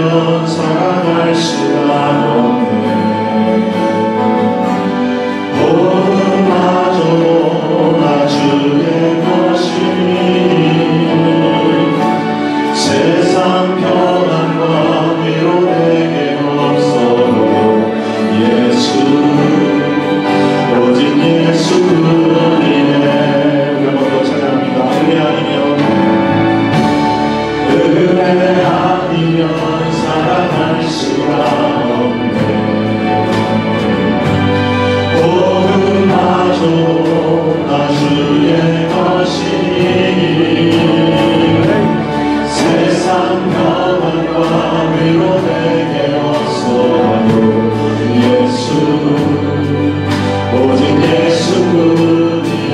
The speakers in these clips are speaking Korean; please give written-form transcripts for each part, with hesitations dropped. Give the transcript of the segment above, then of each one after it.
아니면 살아갈 수가 없네. 복음마저도 나 주의 것이니 세상 평안과 위로 내게 없어도 예수 오직 예수뿐이네. 우리 한번 더 찬양합니다. 은혜 아니면 살아갈 수가 없네. 복음마저도 나 주의 것이니 세상 평안과 위로 내게 없어도 예수 오직 예수뿐이네.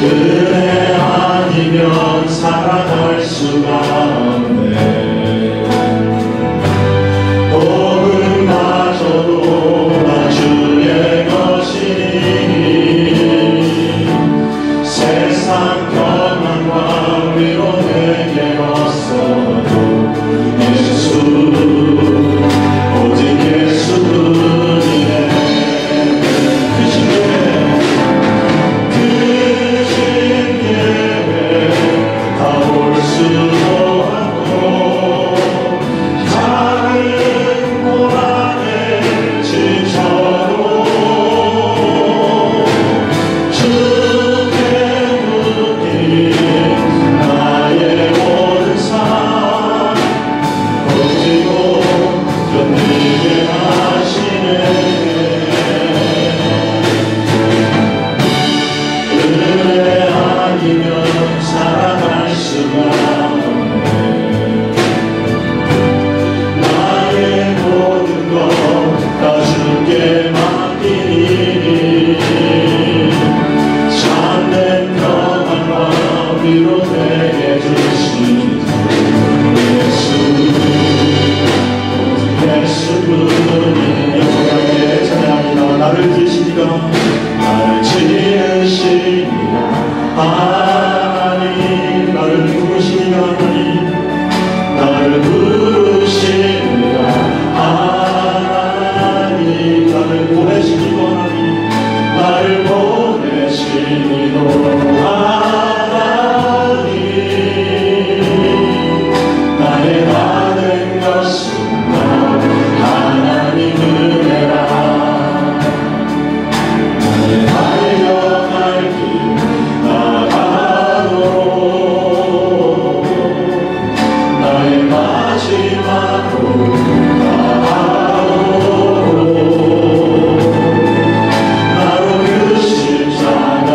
은혜 아니면 살아갈 수가 없네. 복음마저도 나 주의 것이니 세상 평안과 위로 내게 없어도 예수 오직 예수뿐이네. 나를 지으시니라 하나님, 나를 부르시니라 하나님, 나를 부르시니라 하나님, 나를 보내시니라 하나님, 나를 보내시니라 하나님, 나의 다른 것은 하나님 은혜라. 달려갈 길 나가도록 나의 마지막으로 나가도록 나로 그 십자가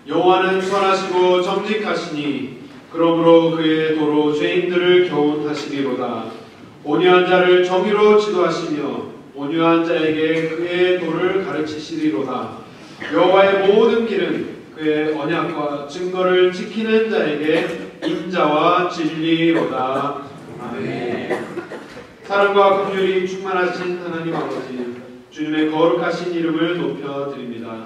여호와는 선하시고 정직하시니 그러므로 그의 도로 죄인들을 교훈하시리로다. 온유한 자를 정의로 지도하시며 온유한 자에게 그의 도를 가르치시리로다. 여호와의 모든 길은 그의 언약과 증거를 지키는 자에게 인자와 진리로다. 아멘. 사랑과 긍휼이 충만하신 하나님 아버지, 주님의 거룩하신 이름을 높여드립니다.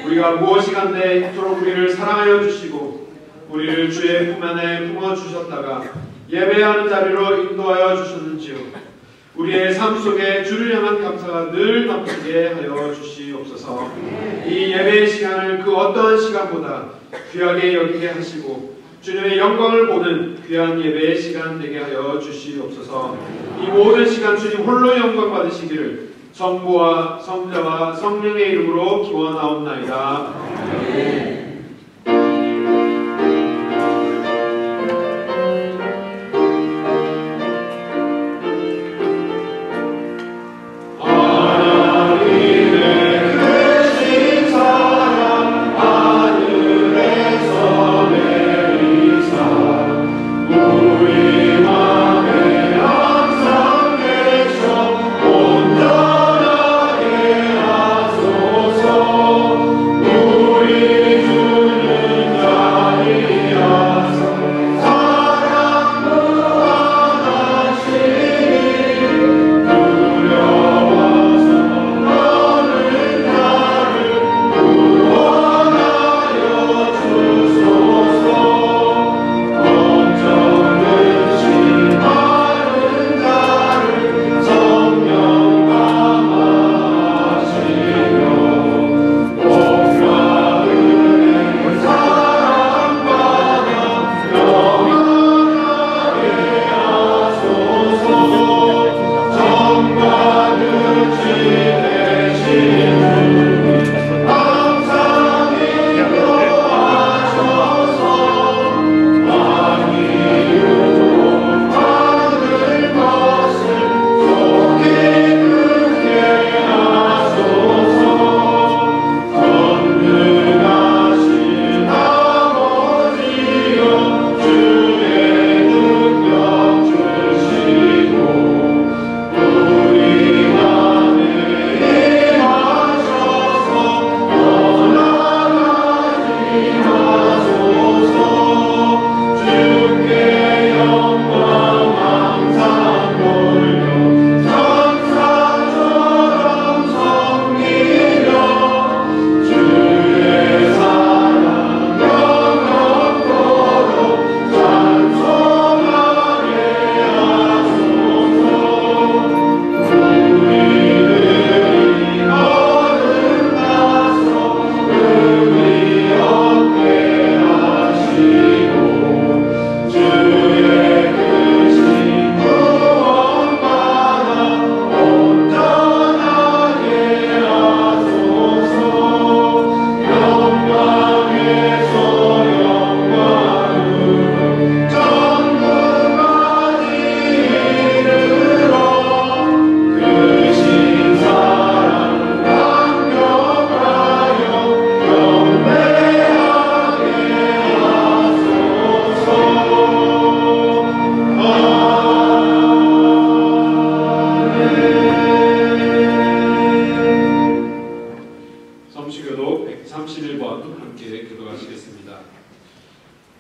우리가 무엇이간데 이토록 우리를 사랑하여 주시고 우리를 주의 품 안에 품어주셨다가 예배하는 자리로 인도하여 주셨는지요. 우리의 삶 속에 주를 향한 감사가 늘 넘치게 하여 주시옵소서. 이 예배의 시간을 그 어떠한 시간보다 귀하게 여기게 하시고 주님의 영광을 보는 귀한 예배의 시간 되게 하여 주시옵소서. 이 모든 시간 주님 홀로 영광 받으시기를 성부와 성자와 성령의 이름으로 기원하옵나이다. 아멘.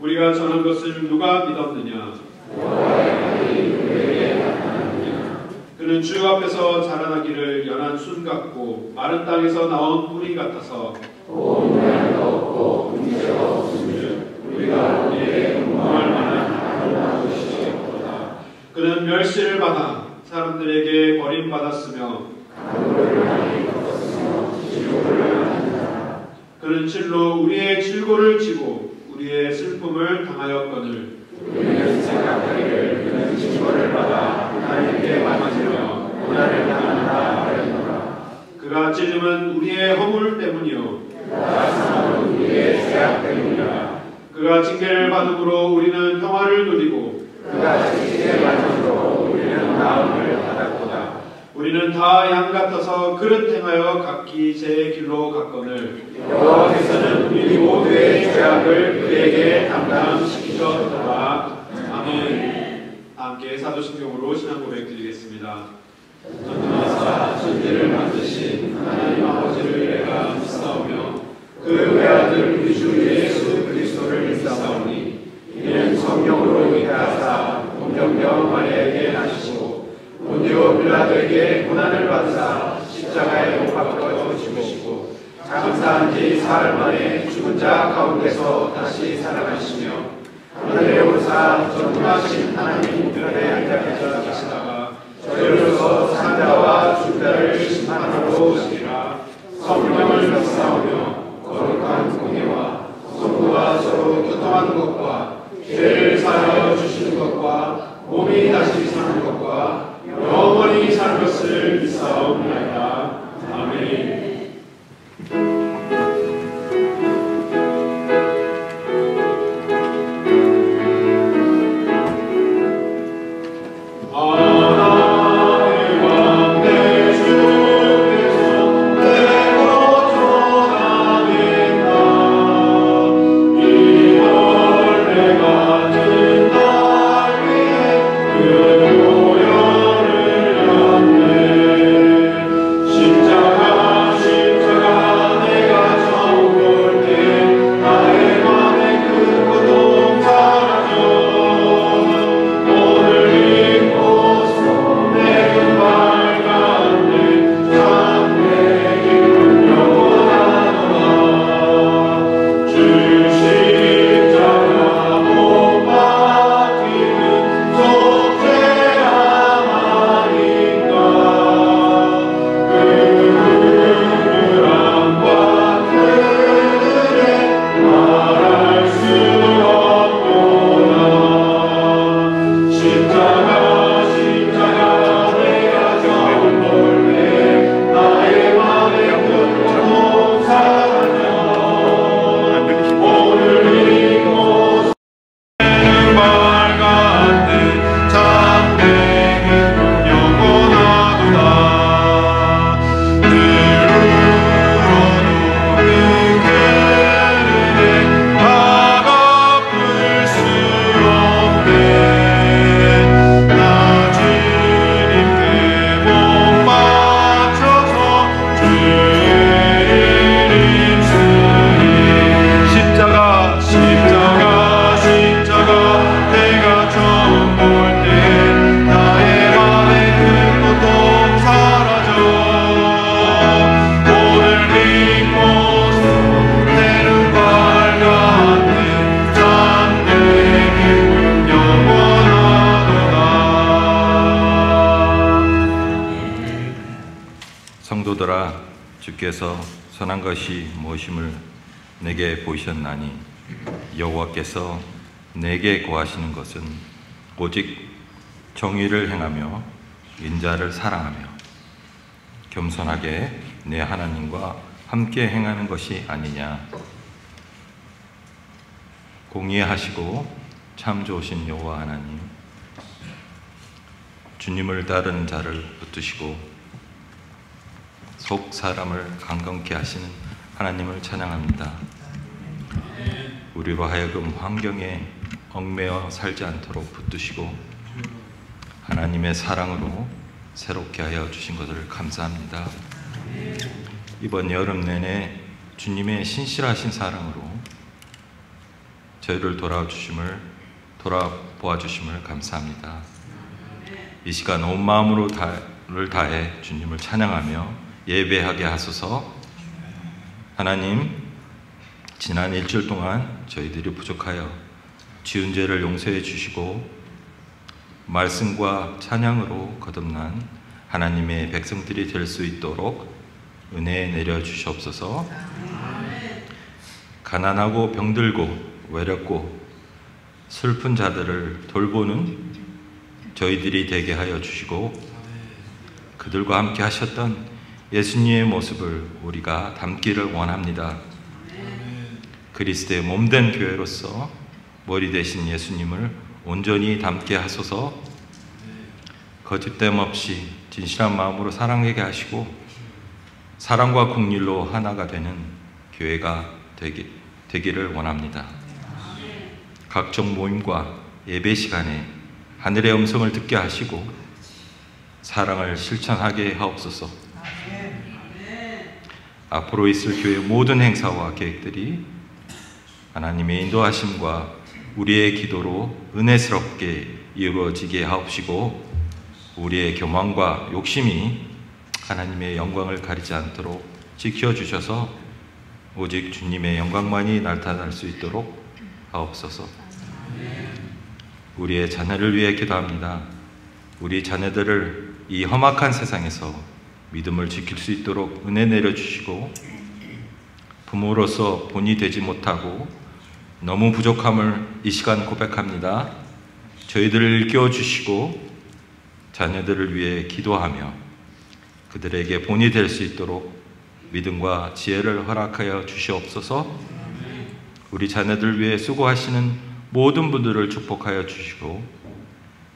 우리가 전한 것을 누가 믿었느냐? 그는 주 앞에서 자라나기를 연한 순 같고 마른 땅에서 나온 뿌리 같아서 도움을 얻고 문제가 없으면 우리가 우리의 공부할 만한 하나님을 주시옵소서. 그는 멸시를 받아 사람들에게 버림받았으며 강도를 많이 겪었으며 질고를 당한다. 그는 질로 우리의 질고를 지고 우리의 슬픔을 당하였거늘 우리는 생각하기를 그는 징벌을 받아 하나님께 맞으며 고난을 당한다 하였노라. 그가 찔림은 우리의 허물 때문이요 그가 상함은 우리의 죄악 때문이라. 그가 징계를 받음으로 우리는 평화를 누리고 그가 징계를 받음으로 우리는 나음을 받았도다. 우리는 다 양 같아서 그릇 행하여 각기 제 길로 갔거늘 여호와께서는 우리 모두의 죄악을 그에게 담당시키셨더라. 아멘. 함께 사도신경으로 신앙 고백 드리겠습니다. 전능하사 천지를 만드신 하나님 아버지를 내가 믿사오며 그 외아들 우리 주 예수 그리스도를 믿사오니 이는 성령으로 잉태하사 본경경 마리아에게 나시고 본디오 빌라도에게 고난을 받으사 십자가에 못 박혀 죽으시고 장사한 지 사흘 만에 죽은 자 가운데서 다시 살아나시며 하늘에 오르사 전능하신 하나님 우편에 앉아 계시다가 저희로서 산자와 죽자를 심판하러 오시리라. 성령을 믿사오며 거룩한 공예와 성부가 서로 교통하는 것과 죄를 사하여 주시는 것과 몸이 다시 사는 것과 영원히 사는 것을 믿사옵나이다. 아멘. 성도들아, 주께서 선한 것이 무엇임을 내게 보이셨나니 여호와께서 내게 구하시는 것은 오직 정의를 행하며 인자를 사랑하며 겸손하게 내 하나님과 함께 행하는 것이 아니냐. 공의하시고 참 좋으신 여호와 하나님, 주님을 따르는 자를 붙드시고 속 사람을 강건케 하시는 하나님을 찬양합니다. 우리로 하여금 환경에 얽매여 살지 않도록 붙드시고 하나님의 사랑으로 새롭게 하여 주신 것을 감사합니다. 이번 여름 내내 주님의 신실하신 사랑으로 저희를 돌아보아 주심을 감사합니다. 이 시간 온 마음으로 를 다해 주님을 찬양하며 예배하게 하소서. 하나님, 지난 일주일 동안 저희들이 부족하여 지은 죄를 용서해 주시고 말씀과 찬양으로 거듭난 하나님의 백성들이 될 수 있도록 은혜 내려 주시옵소서. 가난하고 병들고 외롭고 슬픈 자들을 돌보는 저희들이 되게 하여 주시고 그들과 함께 하셨던 예수님의 모습을 우리가 담기를 원합니다. 그리스도의 몸된 교회로서 머리 되신 예수님을 온전히 담게 하소서. 거짓됨 없이 진실한 마음으로 사랑하게 하시고 사랑과 긍휼로 하나가 되는 교회가 되기를 원합니다. 각종 모임과 예배 시간에 하늘의 음성을 듣게 하시고 사랑을 실천하게 하옵소서. 앞으로 있을 교회의 모든 행사와 계획들이 하나님의 인도하심과 우리의 기도로 은혜스럽게 이루어지게 하옵시고 우리의 교만과 욕심이 하나님의 영광을 가리지 않도록 지켜주셔서 오직 주님의 영광만이 나타날 수 있도록 하옵소서. 우리의 자녀를 위해 기도합니다. 우리 자녀들을 이 험악한 세상에서 믿음을 지킬 수 있도록 은혜 내려주시고 부모로서 본이 되지 못하고 너무 부족함을 이 시간 고백합니다. 저희들을 일깨워주시고 자녀들을 위해 기도하며 그들에게 본이 될 수 있도록 믿음과 지혜를 허락하여 주시옵소서. 우리 자녀들 위해 수고하시는 모든 분들을 축복하여 주시고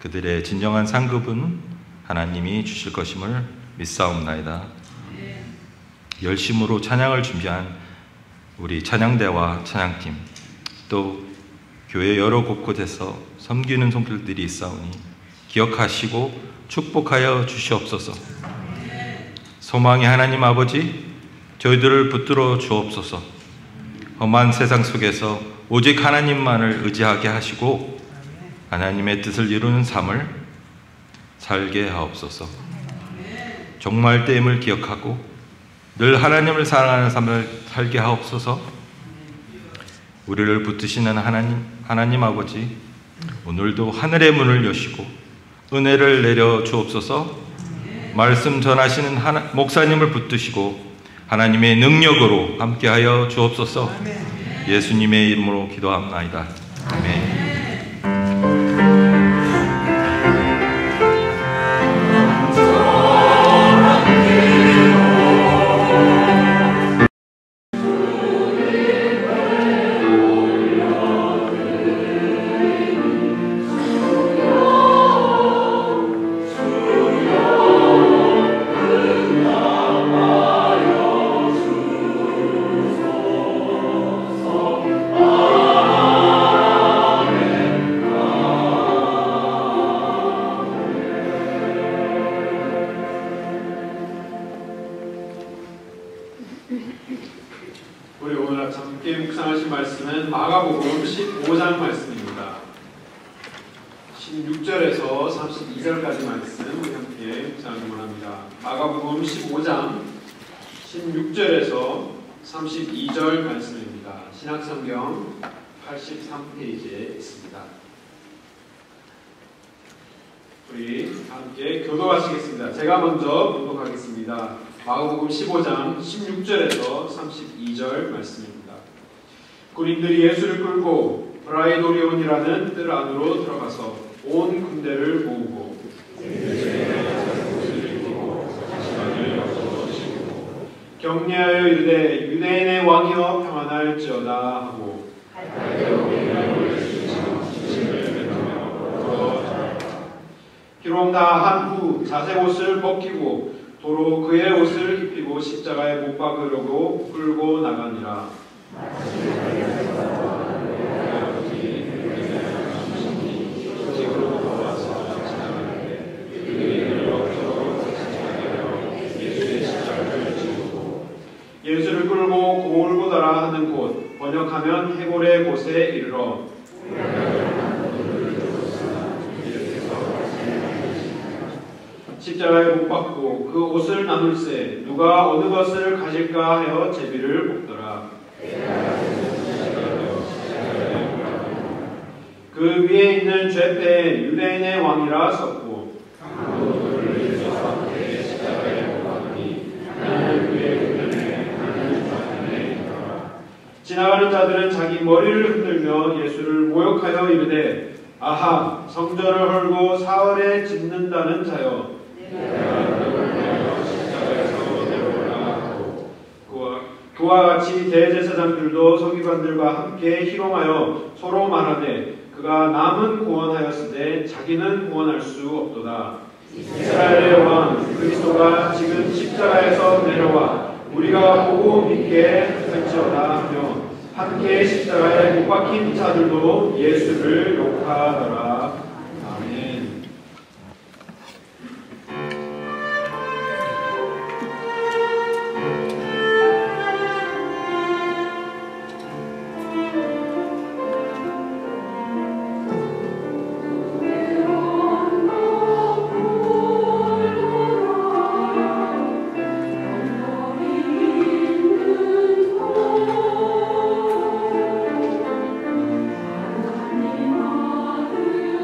그들의 진정한 상급은 하나님이 주실 것임을 믿사옵나이다. 열심으로 찬양을 준비한 우리 찬양대와 찬양팀 또 교회 여러 곳곳에서 섬기는 손길들이 있사오니 기억하시고 축복하여 주시옵소서. 소망의 하나님 아버지, 저희들을 붙들어 주옵소서. 험한 세상 속에서 오직 하나님만을 의지하게 하시고 하나님의 뜻을 이루는 삶을 살게 하옵소서. 종말 때임을 기억하고 늘 하나님을 사랑하는 삶을 살게 하옵소서. 우리를 붙드시는 하나님 아버지, 오늘도 하늘의 문을 여시고 은혜를 내려 주옵소서. 말씀 전하시는 목사님을 붙드시고 하나님의 능력으로 함께하여 주옵소서. 예수님의 이름으로 기도합나이다. 아멘. 우리 오늘 아침 함께 묵상하신 말씀은 마가복음 15장 말씀입니다. 16절에서 32절까지 말씀 우리 함께 묵상하기 원합니다. 마가복음 15장 16절에서 32절 말씀입니다. 신약성경 83페이지에 있습니다. 우리 함께 교도하시겠습니다. 제가 먼저 봉독하겠습니다. 마가복음 15장 16절에서 32절 말씀입니다. 군인들이 예수를 끌고 브라이도리온이라는 뜰 안으로 들어가서 온 군대를 모으고 격려하여 이르되 유대인의 왕이여 평안할지어다 하고 기록 다 한 후 자색 옷을 벗기고 도로 그의 옷을 입히고 십자가에 못 박으려고 끌고 나가니라. 예수를 끌고 고울고다라 하는 곳, 번역하면 해골의 곳에 이르러 십자가에 못 박고 그 옷을 나눌세 누가 어느 것을 가질까 하여 제비를 뽑더라. 그 위에 있는 죄패에 유대인의 왕이라 썼고 지나가는 자들은 자기 머리를 흔들며 예수를 모욕하여 이르되 아하 성전을 헐고 사흘에 짓는다는 자여 그와 같이 대제사장들도 서기관들과 함께 희롱하여 서로 말하되 그가 남은 구원하였으되 자기는 구원할 수 없도다. 이스라엘의 왕 그리스도가 지금 십자가에서 내려와 우리가 보고 믿게 할지어다 하며 함께 십자가에 못 박힌 자들도 예수를 욕하더라. 아멘. 하나님 아들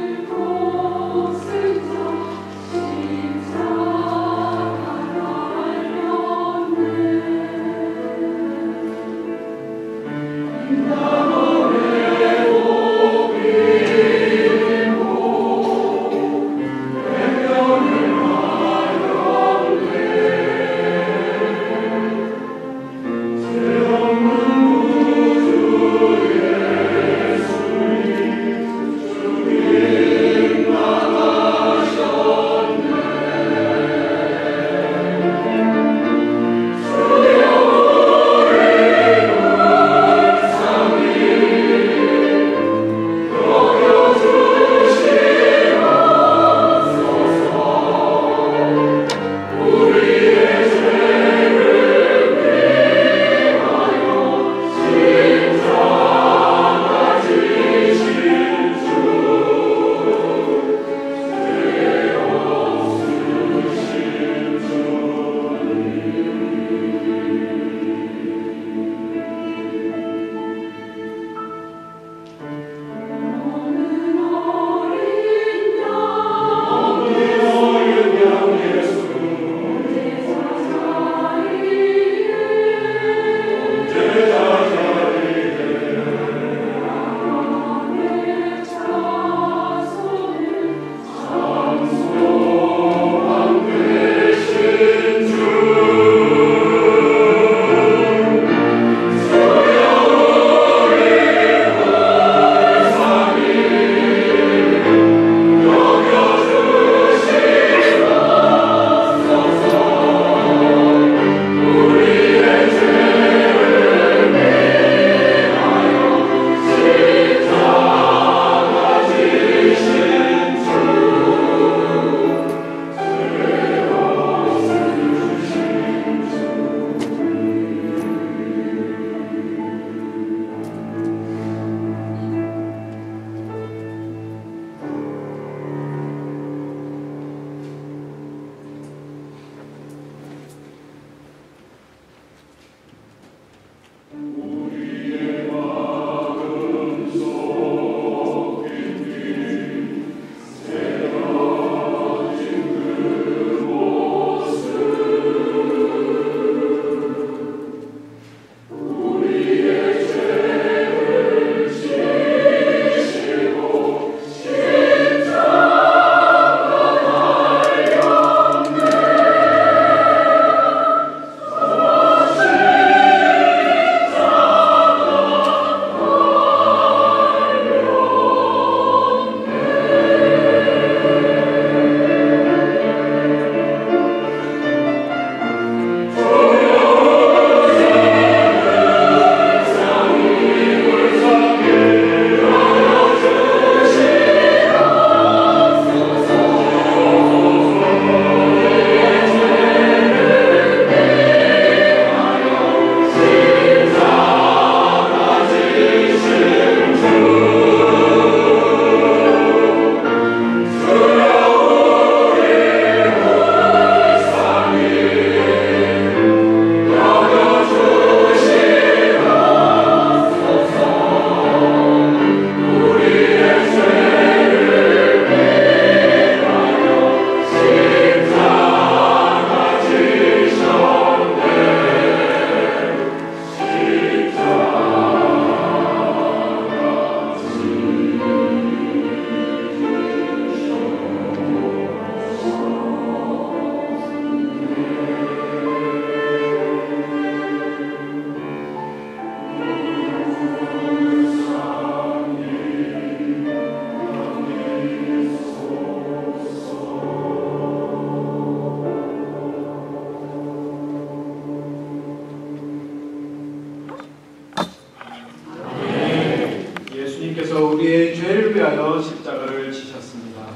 예수님께서 우리의 죄를 위하여 십자가를 지셨습니다.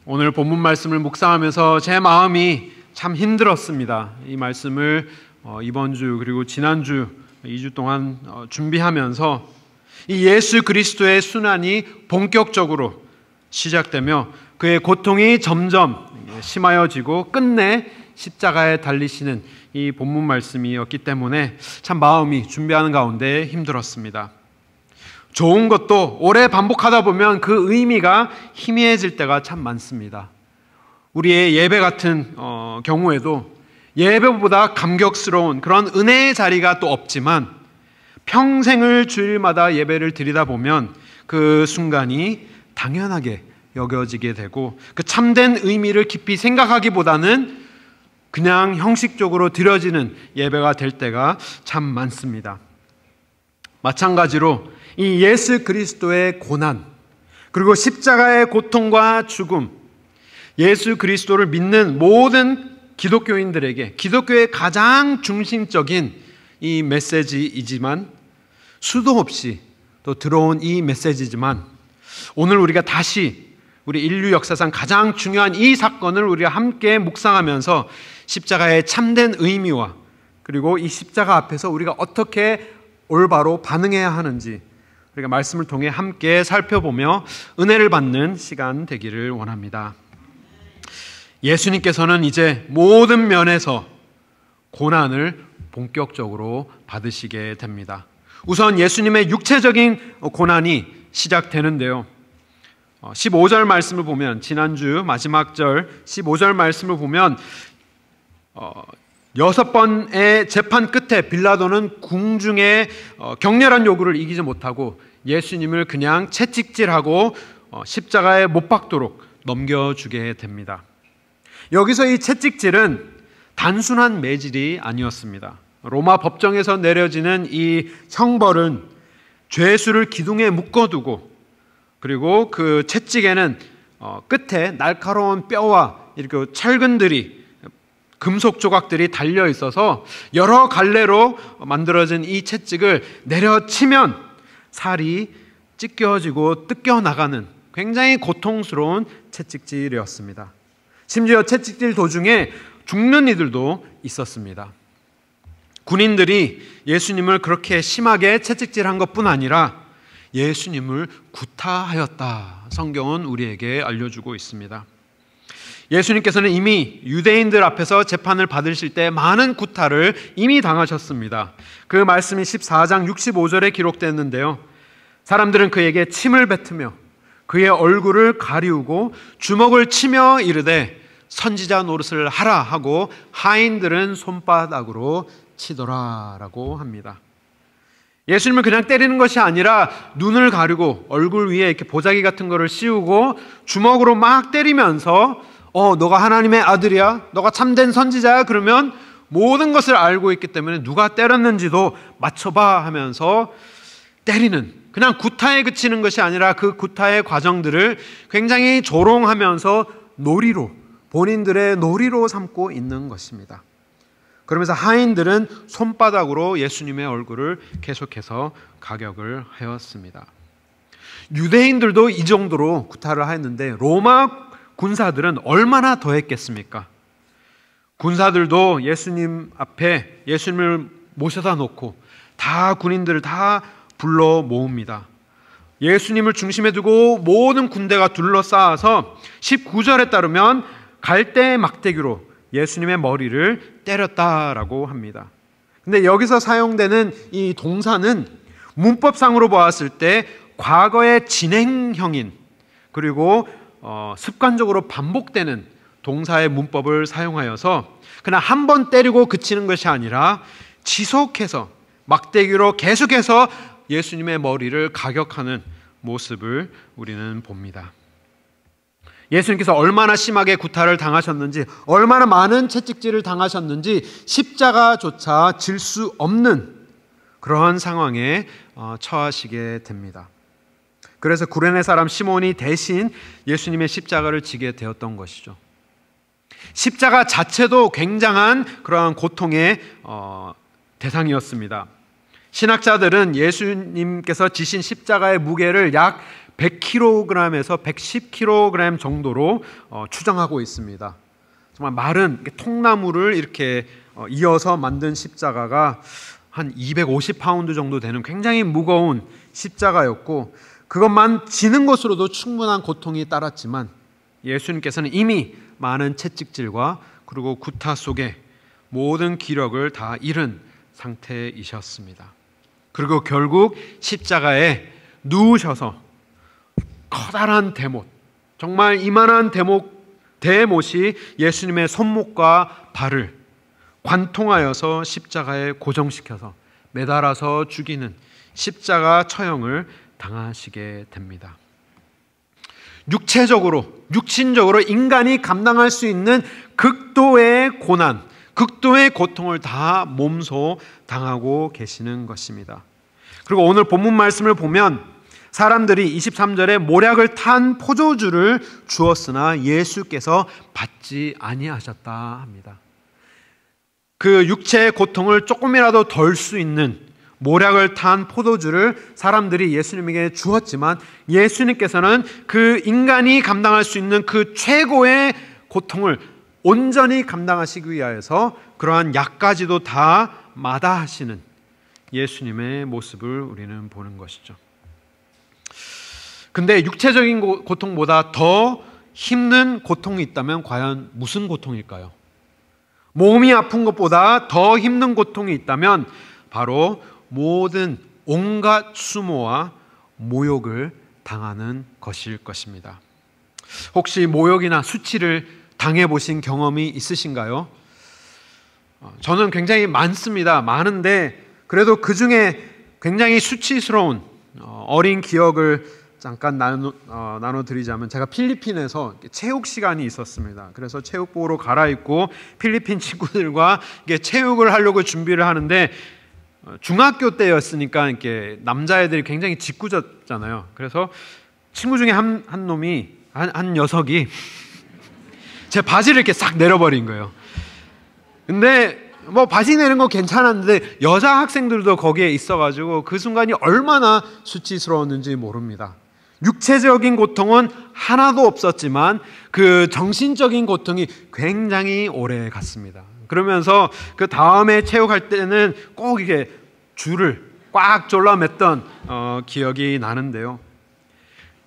오늘 본문 말씀을 묵상하면서 제 마음이 참 힘들었습니다. 이 말씀을 이번 주 그리고 지난주 2주 동안 준비하면서 이 예수 그리스도의 순환이 본격적으로 시작되며 그의 고통이 점점 심하여지고 끝내 십자가에 달리시는 이 본문 말씀이었기 때문에 참 마음이 준비하는 가운데 힘들었습니다. 좋은 것도 오래 반복하다 보면 그 의미가 희미해질 때가 참 많습니다. 우리의 예배 같은 경우에도 예배보다 감격스러운 그런 은혜의 자리가 또 없지만 평생을 주일마다 예배를 드리다 보면 그 순간이 당연하게 여겨지게 되고 그 참된 의미를 깊이 생각하기보다는 그냥 형식적으로 드려지는 예배가 될 때가 참 많습니다. 마찬가지로 이 예수 그리스도의 고난 그리고 십자가의 고통과 죽음, 예수 그리스도를 믿는 모든 기독교인들에게 기독교의 가장 중심적인 이 메시지이지만 수도 없이 또 들어온 이 메시지지만 오늘 우리가 다시 우리 인류 역사상 가장 중요한 이 사건을 우리가 함께 묵상하면서 십자가의 참된 의미와 그리고 이 십자가 앞에서 우리가 어떻게 올바로 반응해야 하는지 우리가 말씀을 통해 함께 살펴보며 은혜를 받는 시간 되기를 원합니다. 예수님께서는 이제 모든 면에서 고난을 본격적으로 받으시게 됩니다. 우선 예수님의 육체적인 고난이 시작되는데요. 15절 말씀을 보면 지난주 마지막 절 15절 말씀을 보면 6번의 재판 끝에 빌라도는 궁중의 격렬한 요구를 이기지 못하고 예수님을 그냥 채찍질하고 십자가에 못 박도록 넘겨주게 됩니다. 여기서 이 채찍질은 단순한 매질이 아니었습니다. 로마 법정에서 내려지는 이 형벌은 죄수를 기둥에 묶어두고 그리고 그 채찍에는 끝에 날카로운 뼈와 이렇게 철근들이 금속 조각들이 달려 있어서 여러 갈래로 만들어진 이 채찍을 내려치면 살이 찢겨지고 뜯겨나가는 굉장히 고통스러운 채찍질이었습니다. 심지어 채찍질 도중에 죽는 이들도 있었습니다. 군인들이 예수님을 그렇게 심하게 채찍질한 것뿐 아니라 예수님을 구타하였다. 성경은 우리에게 알려주고 있습니다. 예수님께서는 이미 유대인들 앞에서 재판을 받으실 때 많은 구타를 이미 당하셨습니다. 그 말씀이 14장 65절에 기록됐는데요. 사람들은 그에게 침을 뱉으며 그의 얼굴을 가리우고 주먹을 치며 이르되 선지자 노릇을 하라 하고 하인들은 손바닥으로 치더라라고 합니다. 예수님을 그냥 때리는 것이 아니라 눈을 가리고 얼굴 위에 이렇게 보자기 같은 거를 씌우고 주먹으로 막 때리면서 너가 하나님의 아들이야? 너가 참된 선지자야? 그러면 모든 것을 알고 있기 때문에 누가 때렸는지도 맞춰봐 하면서 때리는, 그냥 구타에 그치는 것이 아니라 그 구타의 과정들을 굉장히 조롱하면서 놀이로, 본인들의 놀이로 삼고 있는 것입니다. 그러면서 하인들은 손바닥으로 예수님의 얼굴을 계속해서 가격을 하였습니다. 유대인들도 이 정도로 구타를 하였는데 로마 군사들은 얼마나 더 했겠습니까? 군사들도 예수님 앞에 예수님을 모셔다 놓고 다 군인들을 다 불러 모읍니다. 예수님을 중심에 두고 모든 군대가 둘러싸아서 19절에 따르면 갈대 막대기로 예수님의 머리를 때렸다라고 합니다. 근데 여기서 사용되는 이 동사는 문법상으로 보았을 때 과거의 진행형인 그리고 습관적으로 반복되는 동사의 문법을 사용하여서 그냥 한 번 때리고 그치는 것이 아니라 지속해서 막대기로 계속해서 예수님의 머리를 가격하는 모습을 우리는 봅니다. 예수님께서 얼마나 심하게 구타를 당하셨는지, 얼마나 많은 채찍질을 당하셨는지 십자가조차 질 수 없는 그러한 상황에 처하시게 됩니다. 그래서 구레네 사람 시몬이 대신 예수님의 십자가를 지게 되었던 것이죠. 십자가 자체도 굉장한 그러한 고통의 대상이었습니다. 신학자들은 예수님께서 지신 십자가의 무게를 약 100kg에서 110kg 정도로 추정하고 있습니다. 정말 마른 통나무를 이렇게 이어서 만든 십자가가 한 250파운드 정도 되는 굉장히 무거운 십자가였고, 그것만 지는 것으로도 충분한 고통이 따랐지만 예수님께서는 이미 많은 채찍질과 그리고 구타 속에 모든 기력을 다 잃은 상태이셨습니다. 그리고 결국 십자가에 누우셔서 커다란 대못, 정말 이만한 대못이 예수님의 손목과 발을 관통하여서 십자가에 고정시켜서 매달아서 죽이는 십자가 처형을 당하시게 됩니다. 육신적으로 인간이 감당할 수 있는 극도의 고난, 극도의 고통을 다 몸소 당하고 계시는 것입니다. 그리고 오늘 본문 말씀을 보면 사람들이 23절에 모략을 탄 포도주를 주었으나 예수께서 받지 아니하셨다 합니다. 그 육체의 고통을 조금이라도 덜 수 있는 모략을 탄 포도주를 사람들이 예수님에게 주었지만 예수님께서는 그 인간이 감당할 수 있는 그 최고의 고통을 온전히 감당하시기 위하여서 그러한 약까지도 다 마다하시는 예수님의 모습을 우리는 보는 것이죠. 근데 육체적인 고통보다 더 힘든 고통이 있다면 과연 무슨 고통일까요? 몸이 아픈 것보다 더 힘든 고통이 있다면 바로 모든 온갖 수모와 모욕을 당하는 것일 것입니다. 혹시 모욕이나 수치를 당해보신 경험이 있으신가요? 저는 굉장히 많은데 그래도 그 중에 굉장히 수치스러운 어린 기억을 잠깐 나눠드리자면, 제가 필리핀에서 체육 시간이 있었습니다. 그래서 체육복으로 갈아입고 필리핀 친구들과 체육을 하려고 준비를 하는데 중학교 때였으니까 이렇게 남자애들이 굉장히 짓궂었잖아요. 그래서 친구 중에 한 녀석이 제 바지를 이렇게 싹 내려버린 거예요. 근데 뭐 바지 내는 거 괜찮았는데 여자 학생들도 거기에 있어가지고 그 순간이 얼마나 수치스러웠는지 모릅니다. 육체적인 고통은 하나도 없었지만 그 정신적인 고통이 굉장히 오래 갔습니다. 그러면서 그 다음에 체육할 때는 꼭 이게 줄을 꽉 졸라맸던 기억이 나는데요.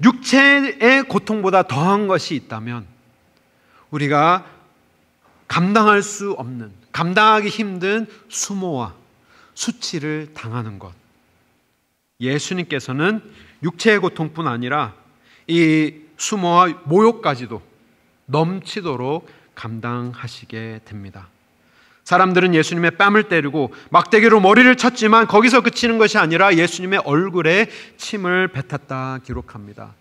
육체의 고통보다 더한 것이 있다면 우리가 감당할 수 없는, 감당하기 힘든 수모와 수치를 당하는 것. 예수님께서는 육체의 고통뿐 아니라 이 수모와 모욕까지도 넘치도록 감당하시게 됩니다. 사람들은 예수님의 뺨을 때리고 막대기로 머리를 쳤지만 거기서 그치는 것이 아니라 예수님의 얼굴에 침을 뱉었다 기록합니다.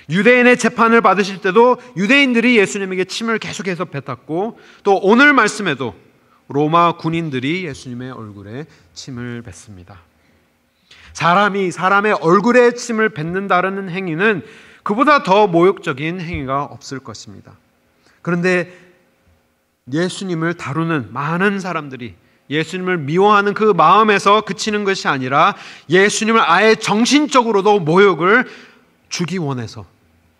유대인의 재판을 받으실 때도 유대인들이 예수님에게 침을 계속해서 뱉었고, 또 오늘 말씀에도 로마 군인들이 예수님의 얼굴에 침을 뱉습니다. 사람이 사람의 얼굴에 침을 뱉는다는 행위는 그보다 더 모욕적인 행위가 없을 것입니다. 그런데 예수님을 다루는 많은 사람들이 예수님을 미워하는 그 마음에서 그치는 것이 아니라 예수님을 아예 정신적으로도 모욕을 주기 원해서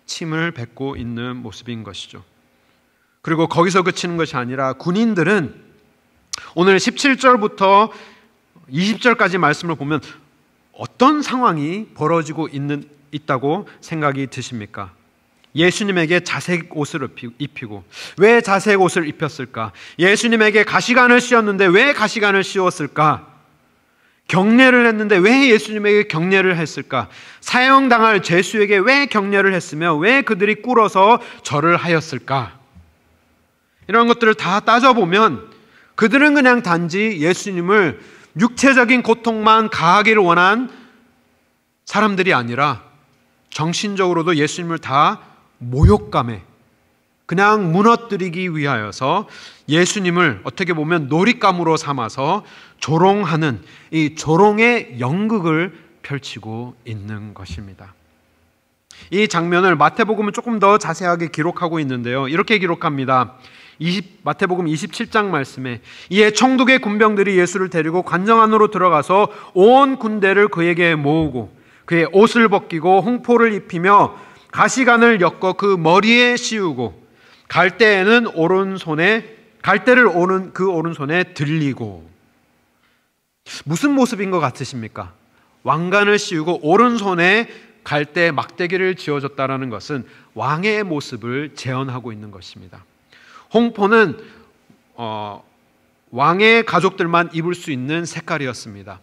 침을 뱉고 있는 모습인 것이죠. 그리고 거기서 그치는 것이 아니라 군인들은 오늘 17절부터 20절까지 말씀을 보면 어떤 상황이 벌어지고 있다고 생각이 드십니까? 예수님에게 자색 옷을 입히고, 왜 자색 옷을 입혔을까? 예수님에게 가시관을 씌웠는데 왜 가시관을 씌웠을까? 경례를 했는데 왜 예수님에게 경례를 했을까? 사형당할 죄수에게 왜 경례를 했으며 왜 그들이 꿇어서 절을 하였을까? 이런 것들을 다 따져보면 그들은 그냥 단지 예수님을 육체적인 고통만 가하기를 원한 사람들이 아니라 정신적으로도 예수님을 다 모욕감에 그냥 무너뜨리기 위하여서 예수님을 어떻게 보면 놀잇감으로 삼아서 조롱하는 이 조롱의 연극을 펼치고 있는 것입니다. 이 장면을 마태복음은 조금 더 자세하게 기록하고 있는데요. 이렇게 기록합니다. 마태복음 27장 말씀에 이에 청독의 군병들이 예수를 데리고 관정 안으로 들어가서 온 군대를 그에게 모으고 그의 옷을 벗기고 홍포를 입히며 가시관을 엮어 그 머리에 씌우고 갈대를 그 오른손에 들리고. 무슨 모습인 것 같으십니까? 왕관을 씌우고 오른손에 갈대 막대기를 쥐어줬다라는 것은 왕의 모습을 재현하고 있는 것입니다. 홍포는 왕의 가족들만 입을 수 있는 색깔이었습니다.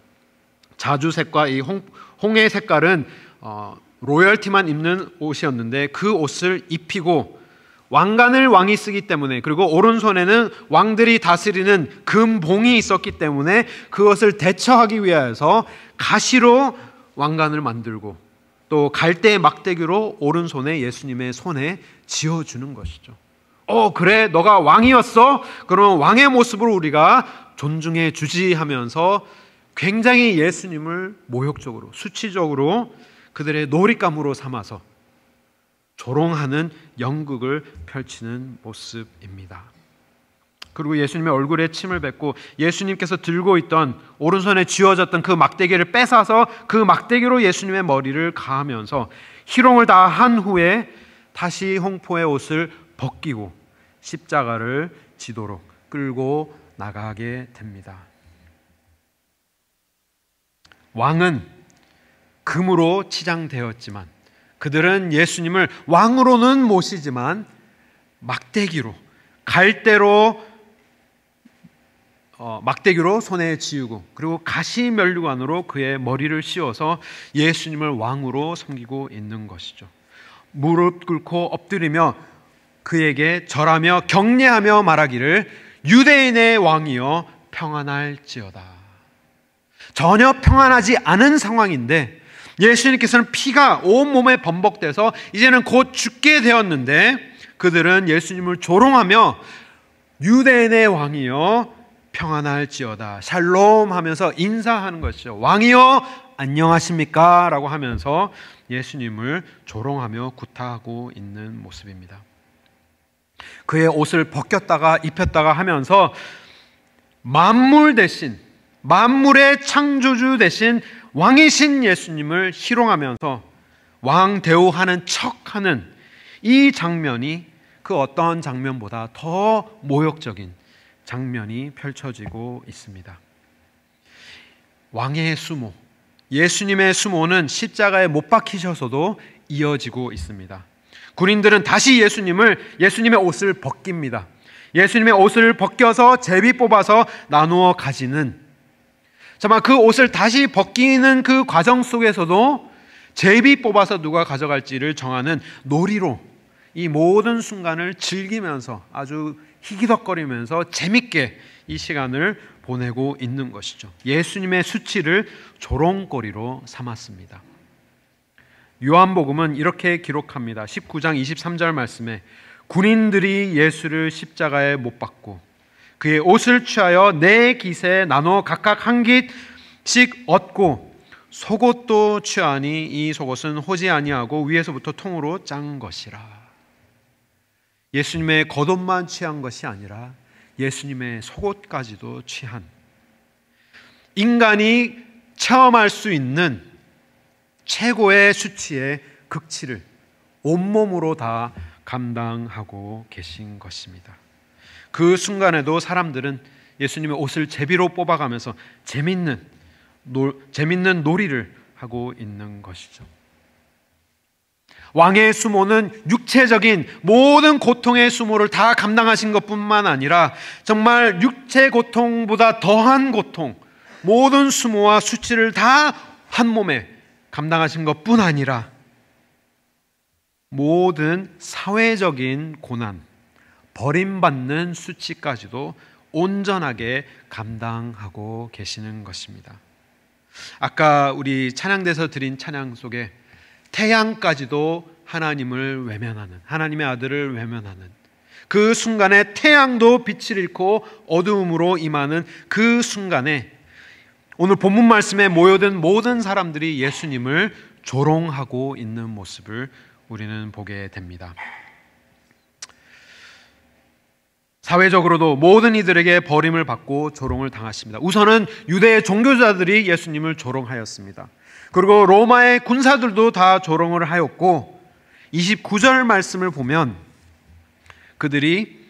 자주색과 이 홍의 색깔은 로열티만 입는 옷이었는데 그 옷을 입히고 왕관을 왕이 쓰기 때문에, 그리고 오른손에는 왕들이 다스리는 금봉이 있었기 때문에 그것을 대처하기 위하여서 가시로 왕관을 만들고 또 갈대의 막대기로 오른손에 예수님의 손에 쥐어주는 것이죠. 그래, 너가 왕이었어? 그러면 왕의 모습으로 우리가 존중해 주지 하면서 굉장히 예수님을 모욕적으로, 수치적으로 그들의 놀잇감으로 삼아서 조롱하는 연극을 펼치는 모습입니다. 그리고 예수님의 얼굴에 침을 뱉고 예수님께서 들고 있던 오른손에 쥐어졌던 그 막대기를 뺏어서 그 막대기로 예수님의 머리를 가하면서 희롱을 다 한 후에 다시 홍포의 옷을 벗기고 십자가를 지도록 끌고 나가게 됩니다. 왕은 금으로 치장되었지만 그들은 예수님을 왕으로는 모시지만 막대기로, 갈대로 막대기로 손에 쥐우고 그리고 가시면류관으로 그의 머리를 씌워서 예수님을 왕으로 섬기고 있는 것이죠. 무릎 꿇고 엎드리며 그에게 절하며 경례하며 말하기를 유대인의 왕이여 평안할지어다. 전혀 평안하지 않은 상황인데 예수님께서는 피가 온몸에 범벅돼서 이제는 곧 죽게 되었는데 그들은 예수님을 조롱하며 유대인의 왕이여 평안할지어다, 샬롬 하면서 인사하는 것이죠. 왕이여 안녕하십니까? 라고 하면서 예수님을 조롱하며 구타하고 있는 모습입니다. 그의 옷을 벗겼다가 입혔다가 하면서 만물 대신, 만물의 창조주 대신 왕이신 예수님을 희롱하면서 왕 대우하는 척하는 이 장면이 그 어떤 장면보다 더 모욕적인 장면이 펼쳐지고 있습니다. 왕의 수모, 예수님의 수모는 십자가에 못 박히셔서도 이어지고 있습니다. 군인들은 다시 예수님의 옷을 벗깁니다. 예수님의 옷을 벗겨서 제비 뽑아서 나누어 가지는, 정말 그 옷을 다시 벗기는 그 과정 속에서도 제비 뽑아서 누가 가져갈지를 정하는 놀이로 이 모든 순간을 즐기면서 아주 희기덕거리면서 재밌게 이 시간을 보내고 있는 것이죠. 예수님의 수치를 조롱거리로 삼았습니다. 요한복음은 이렇게 기록합니다. 19장 23절 말씀에 군인들이 예수를 십자가에 못 박고 그의 옷을 취하여 네 깃에 나눠 각각 한 깃씩 얻고 속옷도 취하니 이 속옷은 호지 아니하고 위에서부터 통으로 짠 것이라. 예수님의 겉옷만 취한 것이 아니라 예수님의 속옷까지도 취한, 인간이 체험할 수 있는 최고의 수치의 극치를 온몸으로 다 감당하고 계신 것입니다. 그 순간에도 사람들은 예수님의 옷을 제비로 뽑아가면서 재밌는 놀이를 하고 있는 것이죠. 왕의 수모는 육체적인 모든 고통의 수모를 다 감당하신 것뿐만 아니라 정말 육체 고통보다 더한 고통, 모든 수모와 수치를 다 한 몸에 감당하신 것뿐 아니라 모든 사회적인 고난, 버림받는 수치까지도 온전하게 감당하고 계시는 것입니다. 아까 우리 찬양대에서 드린 찬양 속에 태양까지도 하나님을 외면하는, 하나님의 아들을 외면하는 그 순간에 태양도 빛을 잃고 어두움으로 임하는 그 순간에 오늘 본문 말씀에 모여든 모든 사람들이 예수님을 조롱하고 있는 모습을 우리는 보게 됩니다. 사회적으로도 모든 이들에게 버림을 받고 조롱을 당하십니다. 우선은 유대의 종교자들이 예수님을 조롱하였습니다. 그리고 로마의 군사들도 다 조롱을 하였고 29절 말씀을 보면 그들이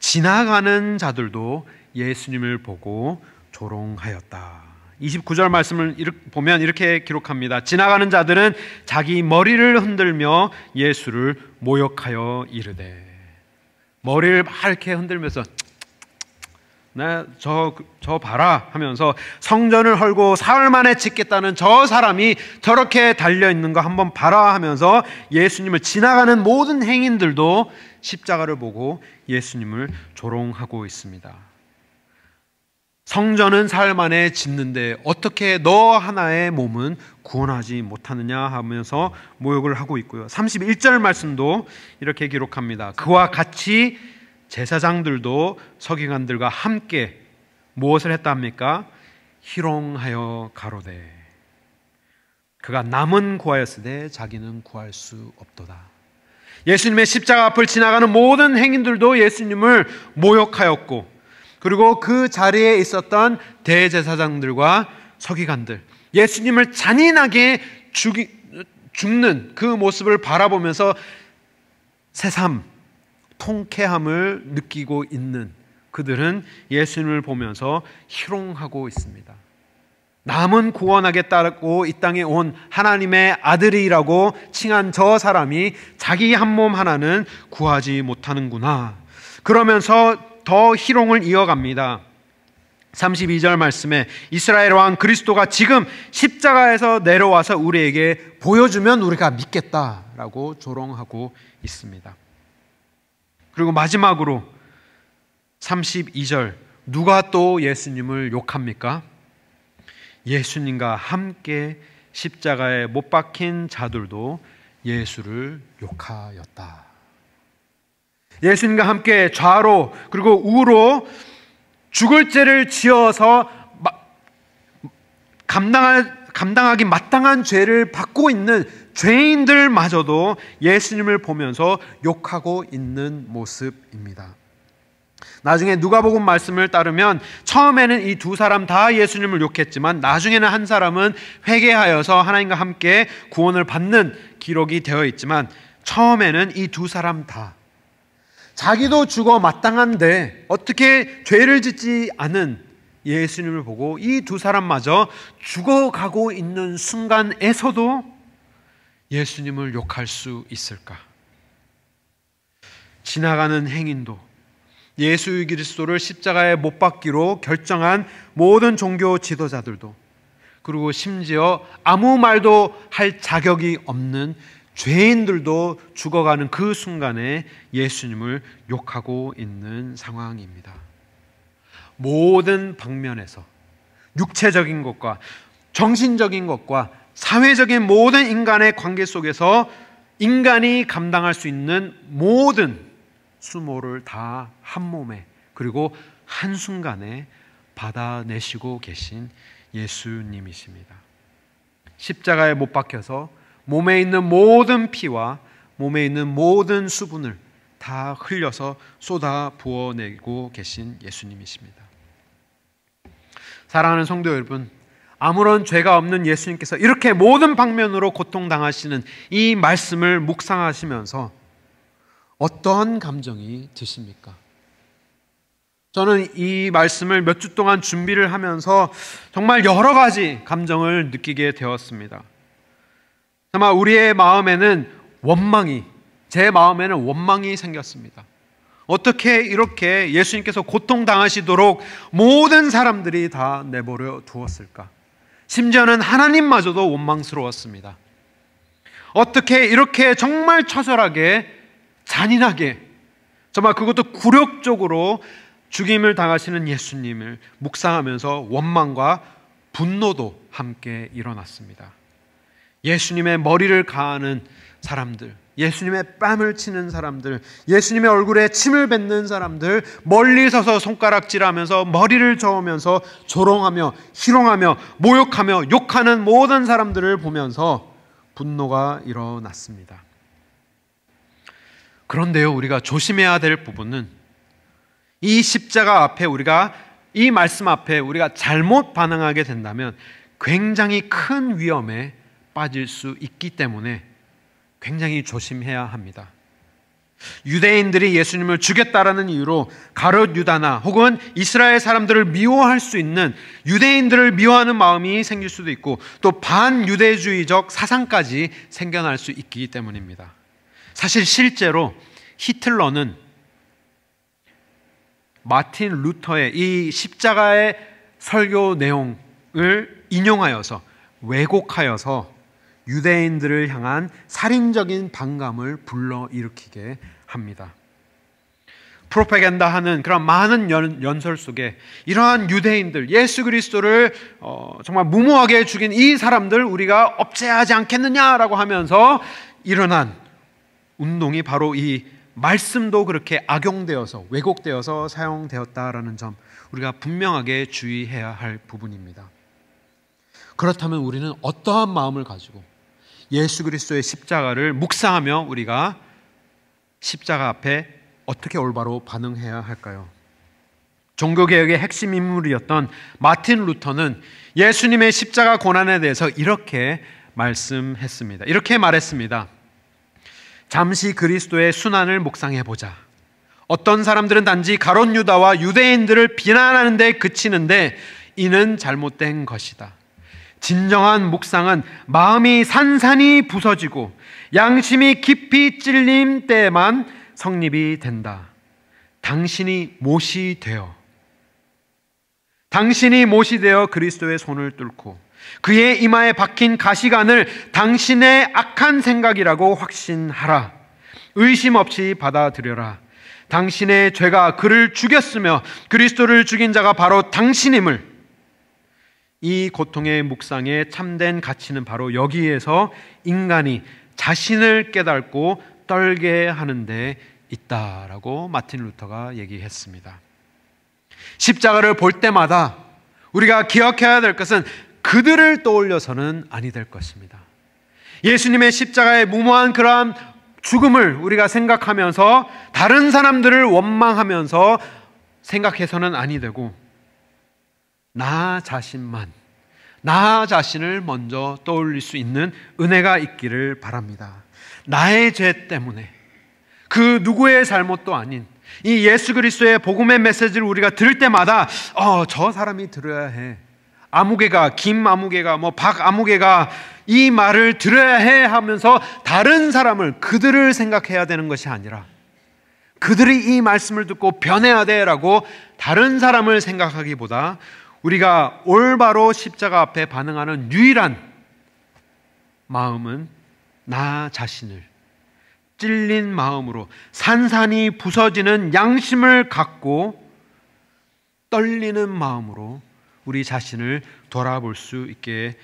지나가는 자들도 예수님을 보고 조롱하였다. 29절 말씀을 보면 이렇게 기록합니다. 지나가는 자들은 자기 머리를 흔들며 예수를 모욕하여 이르되, 머리를 막 이렇게 흔들면서 저 봐라 하면서 성전을 헐고 사흘 만에 짓겠다는 저 사람이 저렇게 달려있는 거 한번 봐라 하면서 예수님을 지나가는 모든 행인들도 십자가를 보고 예수님을 조롱하고 있습니다. 성전은 사흘 만에 짓는데 어떻게 너 하나의 몸은 구원하지 못하느냐 하면서 모욕을 하고 있고요. 31절 말씀도 이렇게 기록합니다. 그와 같이 제사장들도 서기관들과 함께 무엇을 했다 합니까? 희롱하여 가로되 그가 남은 구하였으되 자기는 구할 수 없도다. 예수님의 십자가 앞을 지나가는 모든 행인들도 예수님을 모욕하였고, 그리고 그 자리에 있었던 대제사장들과 서기관들, 예수님을 잔인하게 죽는 그 모습을 바라보면서 새삼 통쾌함을 느끼고 있는 그들은 예수님을 보면서 희롱하고 있습니다. 남은 구원하겠다고 이 땅에 온 하나님의 아들이라고 칭한 저 사람이 자기 한 몸 하나는 구하지 못하는구나. 그러면서 더 희롱을 이어갑니다. 32절 말씀에 이스라엘 왕 그리스도가 지금 십자가에서 내려와서 우리에게 보여주면 우리가 믿겠다라고 조롱하고 있습니다. 그리고 마지막으로 32절, 누가 또 예수님을 욕합니까? 예수님과 함께 십자가에 못 박힌 자들도 예수를 욕하였다. 예수님과 함께 좌로 그리고 우로 죽을 죄를 지어서 감당하기 마땅한 죄를 받고 있는 죄인들마저도 예수님을 보면서 욕하고 있는 모습입니다. 나중에 누가복음 말씀을 따르면 처음에는 이 두 사람 다 예수님을 욕했지만 나중에는 한 사람은 회개하여서 하나님과 함께 구원을 받는 기록이 되어 있지만, 처음에는 이 두 사람 다 자기도 죽어 마땅한데 어떻게 죄를 짓지 않은 예수님을 보고 이 두 사람마저 죽어가고 있는 순간에서도 예수님을 욕할 수 있을까? 지나가는 행인도, 예수 그리스도를 십자가에 못 박기로 결정한 모든 종교 지도자들도, 그리고 심지어 아무 말도 할 자격이 없는 죄인들도 죽어가는 그 순간에 예수님을 욕하고 있는 상황입니다. 모든 방면에서 육체적인 것과 정신적인 것과 사회적인 모든 인간의 관계 속에서 인간이 감당할 수 있는 모든 수모를 다 한 몸에 그리고 한순간에 받아내시고 계신 예수님이십니다. 십자가에 못 박혀서 몸에 있는 모든 피와 몸에 있는 모든 수분을 다 흘려서 쏟아 부어내고 계신 예수님이십니다. 사랑하는 성도 여러분, 아무런 죄가 없는 예수님께서 이렇게 모든 방면으로 고통당하시는 이 말씀을 묵상하시면서 어떠한 감정이 드십니까? 저는 이 말씀을 몇 주 동안 준비를 하면서 정말 여러 가지 감정을 느끼게 되었습니다. 아마 우리의 마음에는 제 마음에는 원망이 생겼습니다. 어떻게 이렇게 예수님께서 고통당하시도록 모든 사람들이 다 내버려 두었을까? 심지어는 하나님마저도 원망스러웠습니다. 어떻게 이렇게 정말 처절하게 잔인하게, 정말 그것도 굴욕적으로 죽임을 당하시는 예수님을 묵상하면서 원망과 분노도 함께 일어났습니다. 예수님의 머리를 가하는 사람들, 예수님의 뺨을 치는 사람들, 예수님의 얼굴에 침을 뱉는 사람들, 멀리 서서 손가락질하면서 머리를 저으면서 조롱하며 희롱하며 모욕하며 욕하는 모든 사람들을 보면서 분노가 일어났습니다. 그런데요, 우리가 조심해야 될 부분은 이 십자가 앞에 우리가 이 말씀 앞에 우리가 잘못 반응하게 된다면 굉장히 큰 위험에 빠질 수 있기 때문에 굉장히 조심해야 합니다. 유대인들이 예수님을 죽였다라는 이유로 가룟 유다나 혹은 이스라엘 사람들을 미워할 수 있는 유대인들을 미워하는 마음이 생길 수도 있고 또 반유대주의적 사상까지 생겨날 수 있기 때문입니다. 사실 실제로 히틀러는 마틴 루터의 이 십자가의 설교 내용을 인용하여서 왜곡하여서 유대인들을 향한 살인적인 반감을 불러일으키게 합니다. 프로파간다 하는 그런 많은 연설 속에 이러한 유대인들, 예수 그리스도를 정말 무모하게 죽인 이 사람들 우리가 업제하지 않겠느냐라고 하면서 일어난 운동이 바로 이 말씀도 그렇게 악용되어서 왜곡되어서 사용되었다라는 점 우리가 분명하게 주의해야 할 부분입니다. 그렇다면 우리는 어떠한 마음을 가지고 예수 그리스도의 십자가를 묵상하며 우리가 십자가 앞에 어떻게 올바로 반응해야 할까요? 종교개혁의 핵심 인물이었던 마틴 루터는 예수님의 십자가 고난에 대해서 이렇게 말씀했습니다. 이렇게 말했습니다. 잠시 그리스도의 순환을 묵상해보자. 어떤 사람들은 단지 가룟 유다와 유대인들을 비난하는 데 그치는데 이는 잘못된 것이다. 진정한 묵상은 마음이 산산이 부서지고 양심이 깊이 찔림 때에만 성립이 된다. 당신이 못이 되어 그리스도의 손을 뚫고 그의 이마에 박힌 가시관을 당신의 악한 생각이라고 확신하라. 의심 없이 받아들여라. 당신의 죄가 그를 죽였으며 그리스도를 죽인 자가 바로 당신임을. 이 고통의 묵상의 참된 가치는 바로 여기에서 인간이 자신을 깨닫고 떨게 하는 데 있다라고 마틴 루터가 얘기했습니다. 십자가를 볼 때마다 우리가 기억해야 될 것은 그들을 떠올려서는 아니 될 것입니다. 예수님의 십자가의 무모한 그러한 죽음을 우리가 생각하면서 다른 사람들을 원망하면서 생각해서는 아니 되고 나 자신을 먼저 떠올릴 수 있는 은혜가 있기를 바랍니다. 나의 죄 때문에 그 누구의 잘못도 아닌 이 예수 그리스도의 복음의 메시지를 우리가 들을 때마다 저 사람이 들어야 해. 아무개가, 김아무개가, 박아무개가 이 말을 들어야 해 하면서 다른 사람을, 그들을 생각해야 되는 것이 아니라 그들이 이 말씀을 듣고 변해야 돼라고 다른 사람을 생각하기보다 우리가 올바로 십자가 앞에 반응하는 유일한 마음은 나 자신을 찔린 마음으로 산산이 부서지는 양심을 갖고 떨리는 마음으로 우리 자신을 돌아볼 수 있게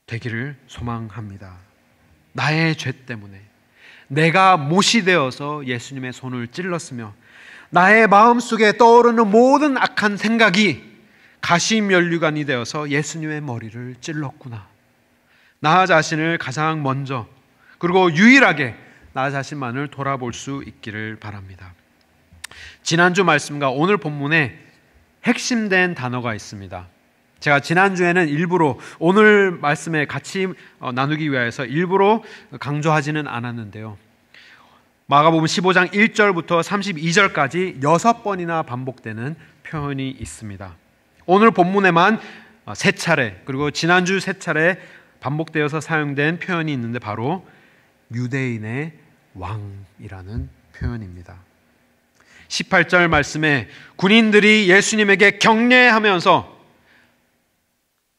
되기를 소망합니다. 나의 죄 때문에 내가 못이 되어서 예수님의 손을 찔렀으며 나의 마음속에 떠오르는 모든 악한 생각이 가시면류관이 되어서 예수님의 머리를 찔렀구나. 나 자신을 가장 먼저 그리고 유일하게 나 자신만을 돌아볼 수 있기를 바랍니다. 지난주 말씀과 오늘 본문에 핵심된 단어가 있습니다. 제가 지난주에는 일부러 오늘 말씀에 같이 나누기 위해서 일부러 강조하지는 않았는데요. 마가복음 15장 1절부터 32절까지 6번이나 반복되는 표현이 있습니다. 오늘 본문에만 3차례 그리고 지난주 3차례 반복되어서 사용된 표현이 있는데 바로 유대인의 왕이라는 표현입니다. 18절 말씀에 군인들이 예수님에게 경례하면서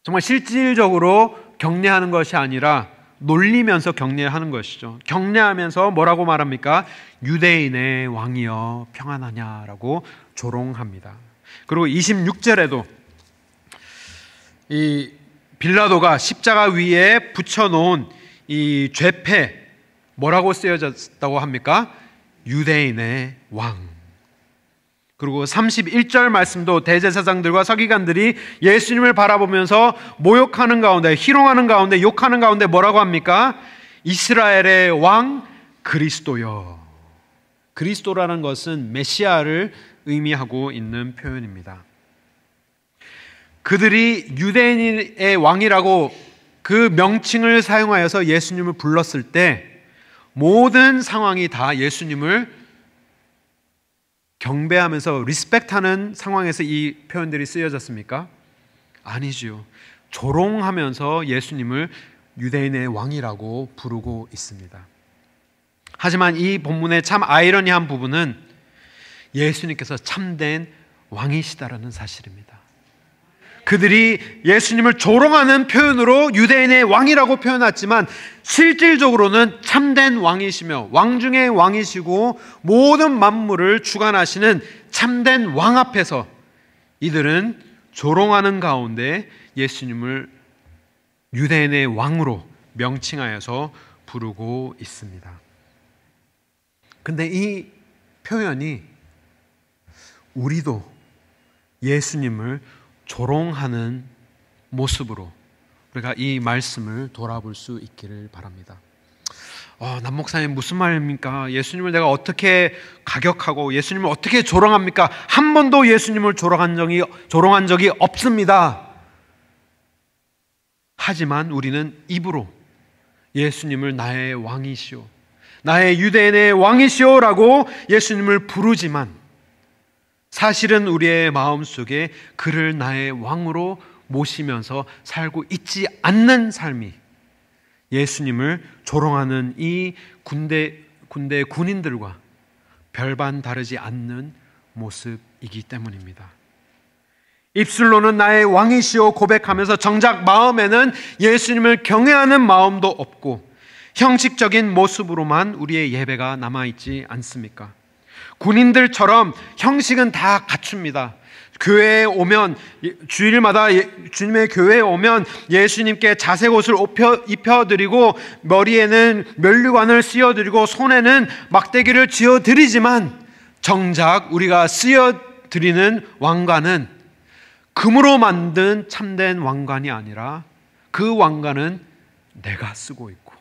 정말 실질적으로 경례하는 것이 아니라 놀리면서 경례하는 것이죠. 경례하면서 뭐라고 말합니까? 유대인의 왕이여 평안하냐라고 조롱합니다. 그리고 26절에도 이 빌라도가 십자가 위에 붙여놓은 이 죄패 뭐라고 쓰여졌다고 합니까? 유대인의 왕. 그리고 31절 말씀도 대제사장들과 서기관들이 예수님을 바라보면서 모욕하는 가운데, 희롱하는 가운데, 욕하는 가운데 뭐라고 합니까? 이스라엘의 왕 그리스도여. 그리스도라는 것은 메시아를 의미하고 있는 표현입니다. 그들이 유대인의 왕이라고 그 명칭을 사용하여서 예수님을 불렀을 때 모든 상황이 다 예수님을 경배하면서 리스펙트하는 상황에서 이 표현들이 쓰여졌습니까? 아니지요. 조롱하면서 예수님을 유대인의 왕이라고 부르고 있습니다. 하지만 이 본문의 참 아이러니한 부분은 예수님께서 참된 왕이시다라는 사실입니다. 그들이 예수님을 조롱하는 표현으로 유대인의 왕이라고 표현했지만 실질적으로는 참된 왕이시며 왕 중의 왕이시고 모든 만물을 주관하시는 참된 왕 앞에서 이들은 조롱하는 가운데 예수님을 유대인의 왕으로 명칭하여서 부르고 있습니다. 근데 이 표현이 우리도 예수님을 조롱하는 모습으로 우리가 이 말씀을 돌아볼 수 있기를 바랍니다. 남 목사님 무슨 말입니까? 예수님을 내가 어떻게 가격하고 예수님을 어떻게 조롱합니까? 한 번도 예수님을 조롱한 적이 없습니다. 하지만 우리는 입으로 예수님을 나의 왕이시오, 나의 유대인의 왕이시오라고 예수님을 부르지만 사실은 우리의 마음속에 그를 나의 왕으로 모시면서 살고 있지 않는 삶이 예수님을 조롱하는 이 군대 군인들과 별반 다르지 않는 모습이기 때문입니다. 입술로는 나의 왕이시오 고백하면서 정작 마음에는 예수님을 경외하는 마음도 없고 형식적인 모습으로만 우리의 예배가 남아있지 않습니까? 군인들처럼 형식은 다 갖춥니다. 교회에 오면, 주일마다 주님의 교회에 오면 예수님께 자색 옷을 입혀드리고 머리에는 면류관을 씌워드리고 손에는 막대기를 쥐어드리지만 정작 우리가 씌워드리는 왕관은 금으로 만든 참된 왕관이 아니라 그 왕관은 내가 쓰고 있고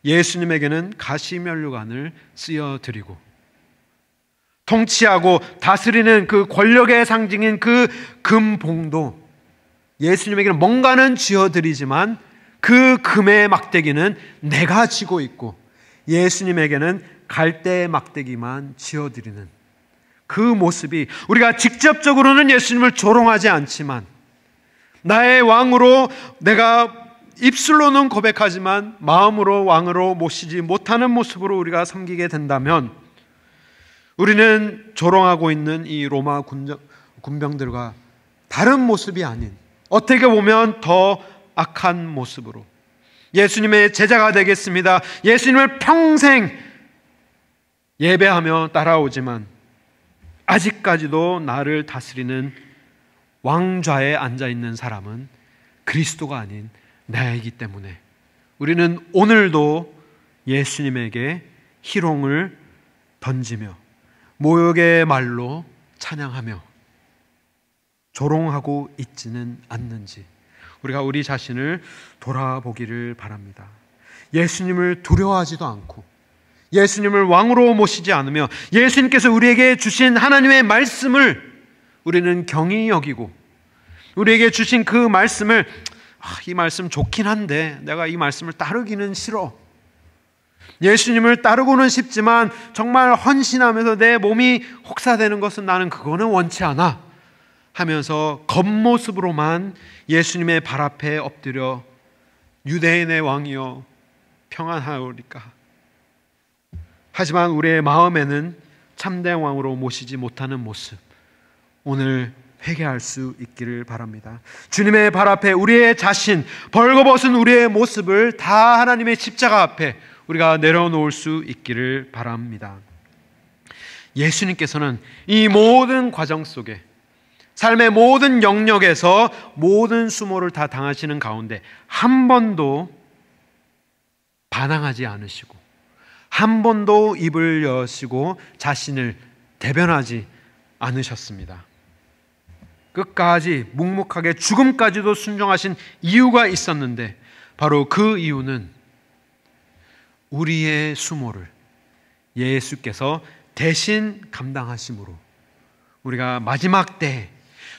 예수님에게는 가시면류관을 씌워드리고 통치하고 다스리는 그 권력의 상징인 그 금봉도 예수님에게는 뭔가는 쥐어드리지만 그 금의 막대기는 내가 쥐고 있고 예수님에게는 갈대의 막대기만 쥐어드리는 그 모습이 우리가 직접적으로는 예수님을 조롱하지 않지만 나의 왕으로 내가 입술로는 고백하지만 마음으로 왕으로 모시지 못하는 모습으로 우리가 섬기게 된다면 우리는 조롱하고 있는 이 로마 군병들과 다른 모습이 아닌 어떻게 보면 더 악한 모습으로 예수님의 제자가 되겠습니다. 예수님을 평생 예배하며 따라오지만 아직까지도 나를 다스리는 왕좌에 앉아있는 사람은 그리스도가 아닌 나이기 때문에 우리는 오늘도 예수님에게 희롱을 던지며 모욕의 말로 찬양하며 조롱하고 있지는 않는지 우리가 우리 자신을 돌아보기를 바랍니다. 예수님을 두려워하지도 않고 예수님을 왕으로 모시지 않으며 예수님께서 우리에게 주신 하나님의 말씀을 우리는 경히 여기고 우리에게 주신 그 말씀을 이 말씀 좋긴 한데 내가 이 말씀을 따르기는 싫어, 예수님을 따르고는 싶지만 정말 헌신하면서 내 몸이 혹사되는 것은 나는 그거는 원치 않아 하면서 겉모습으로만 예수님의 발 앞에 엎드려 유대인의 왕이여 평안하오리까 하지만 우리의 마음에는 참된 왕으로 모시지 못하는 모습 오늘 회개할 수 있기를 바랍니다. 주님의 발 앞에 우리의 자신, 벌거벗은 우리의 모습을 다 하나님의 십자가 앞에 우리가 내려놓을 수 있기를 바랍니다. 예수님께서는 이 모든 과정 속에 삶의 모든 영역에서 모든 수모를 다 당하시는 가운데 한 번도 반항하지 않으시고 한 번도 입을 여시고 자신을 대변하지 않으셨습니다. 끝까지 묵묵하게 죽음까지도 순종하신 이유가 있었는데, 바로 그 이유는 우리의 수모를 예수께서 대신 감당하심으로, 우리가 마지막 때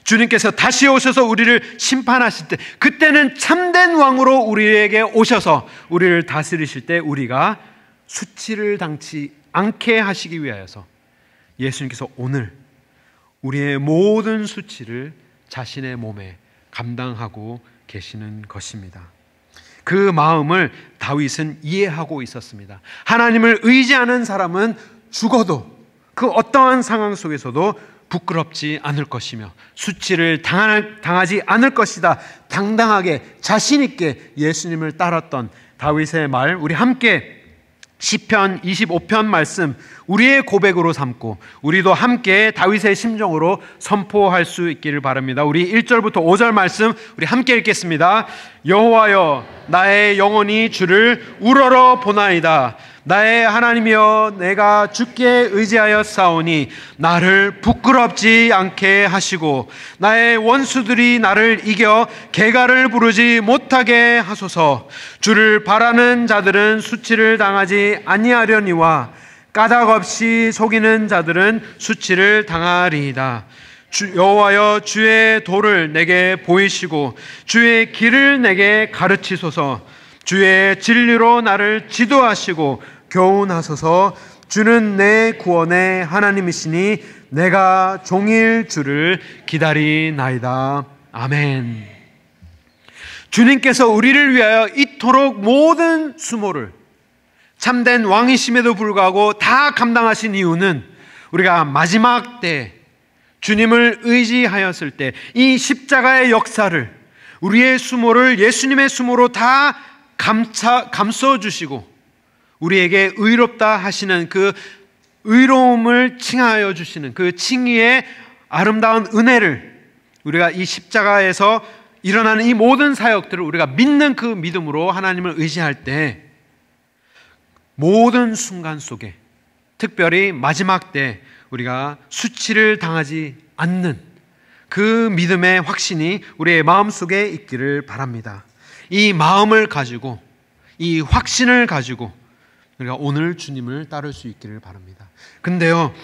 주님께서 다시 오셔서 우리를 심판하실 때, 그때는 참된 왕으로 우리에게 오셔서 우리를 다스리실 때 우리가 수치를 당치 않게 하시기 위하여서 예수님께서 오늘 우리의 모든 수치를 자신의 몸에 감당하고 계시는 것입니다. 그 마음을 다윗은 이해하고 있었습니다. 하나님을 의지하는 사람은 죽어도 그 어떠한 상황 속에서도 부끄럽지 않을 것이며 수치를 당하지 않을 것이다. 당당하게 자신 있게 예수님을 따랐던 다윗의 말, 우리 함께 시편 25편 말씀 우리의 고백으로 삼고 우리도 함께 다윗의 심정으로 선포할 수 있기를 바랍니다. 우리 1절부터 5절 말씀 우리 함께 읽겠습니다. 여호와여, 나의 영혼이 주를 우러러 보나이다. 나의 하나님이여, 내가 주께 의지하여 싸우니 나를 부끄럽지 않게 하시고 나의 원수들이 나를 이겨 개가를 부르지 못하게 하소서. 주를 바라는 자들은 수치를 당하지 아니하려니와 까닭 없이 속이는 자들은 수치를 당하리이다. 여호와여, 주의 도를 내게 보이시고 주의 길을 내게 가르치소서. 주의 진리로 나를 지도하시고 교훈하소서. 주는 내 구원의 하나님이시니 내가 종일 주를 기다리나이다. 아멘. 주님께서 우리를 위하여 이토록 모든 수모를 참된 왕이심에도 불구하고 다 감당하신 이유는 우리가 마지막 때 주님을 의지하였을 때 이 십자가의 역사를, 우리의 수모를 예수님의 수모로 다 감싸주시고 우리에게 의롭다 하시는 그 의로움을 칭하여 주시는 그 칭의의 아름다운 은혜를, 우리가 이 십자가에서 일어나는 이 모든 사역들을 우리가 믿는 그 믿음으로 하나님을 의지할 때 모든 순간 속에, 특별히 마지막 때 우리가 수치를 당하지 않는 그 믿음의 확신이 우리의 마음속에 있기를 바랍니다. 이 마음을 가지고, 이 확신을 가지고 우리가 오늘 주님을 따를 수 있기를 바랍니다. 근데요,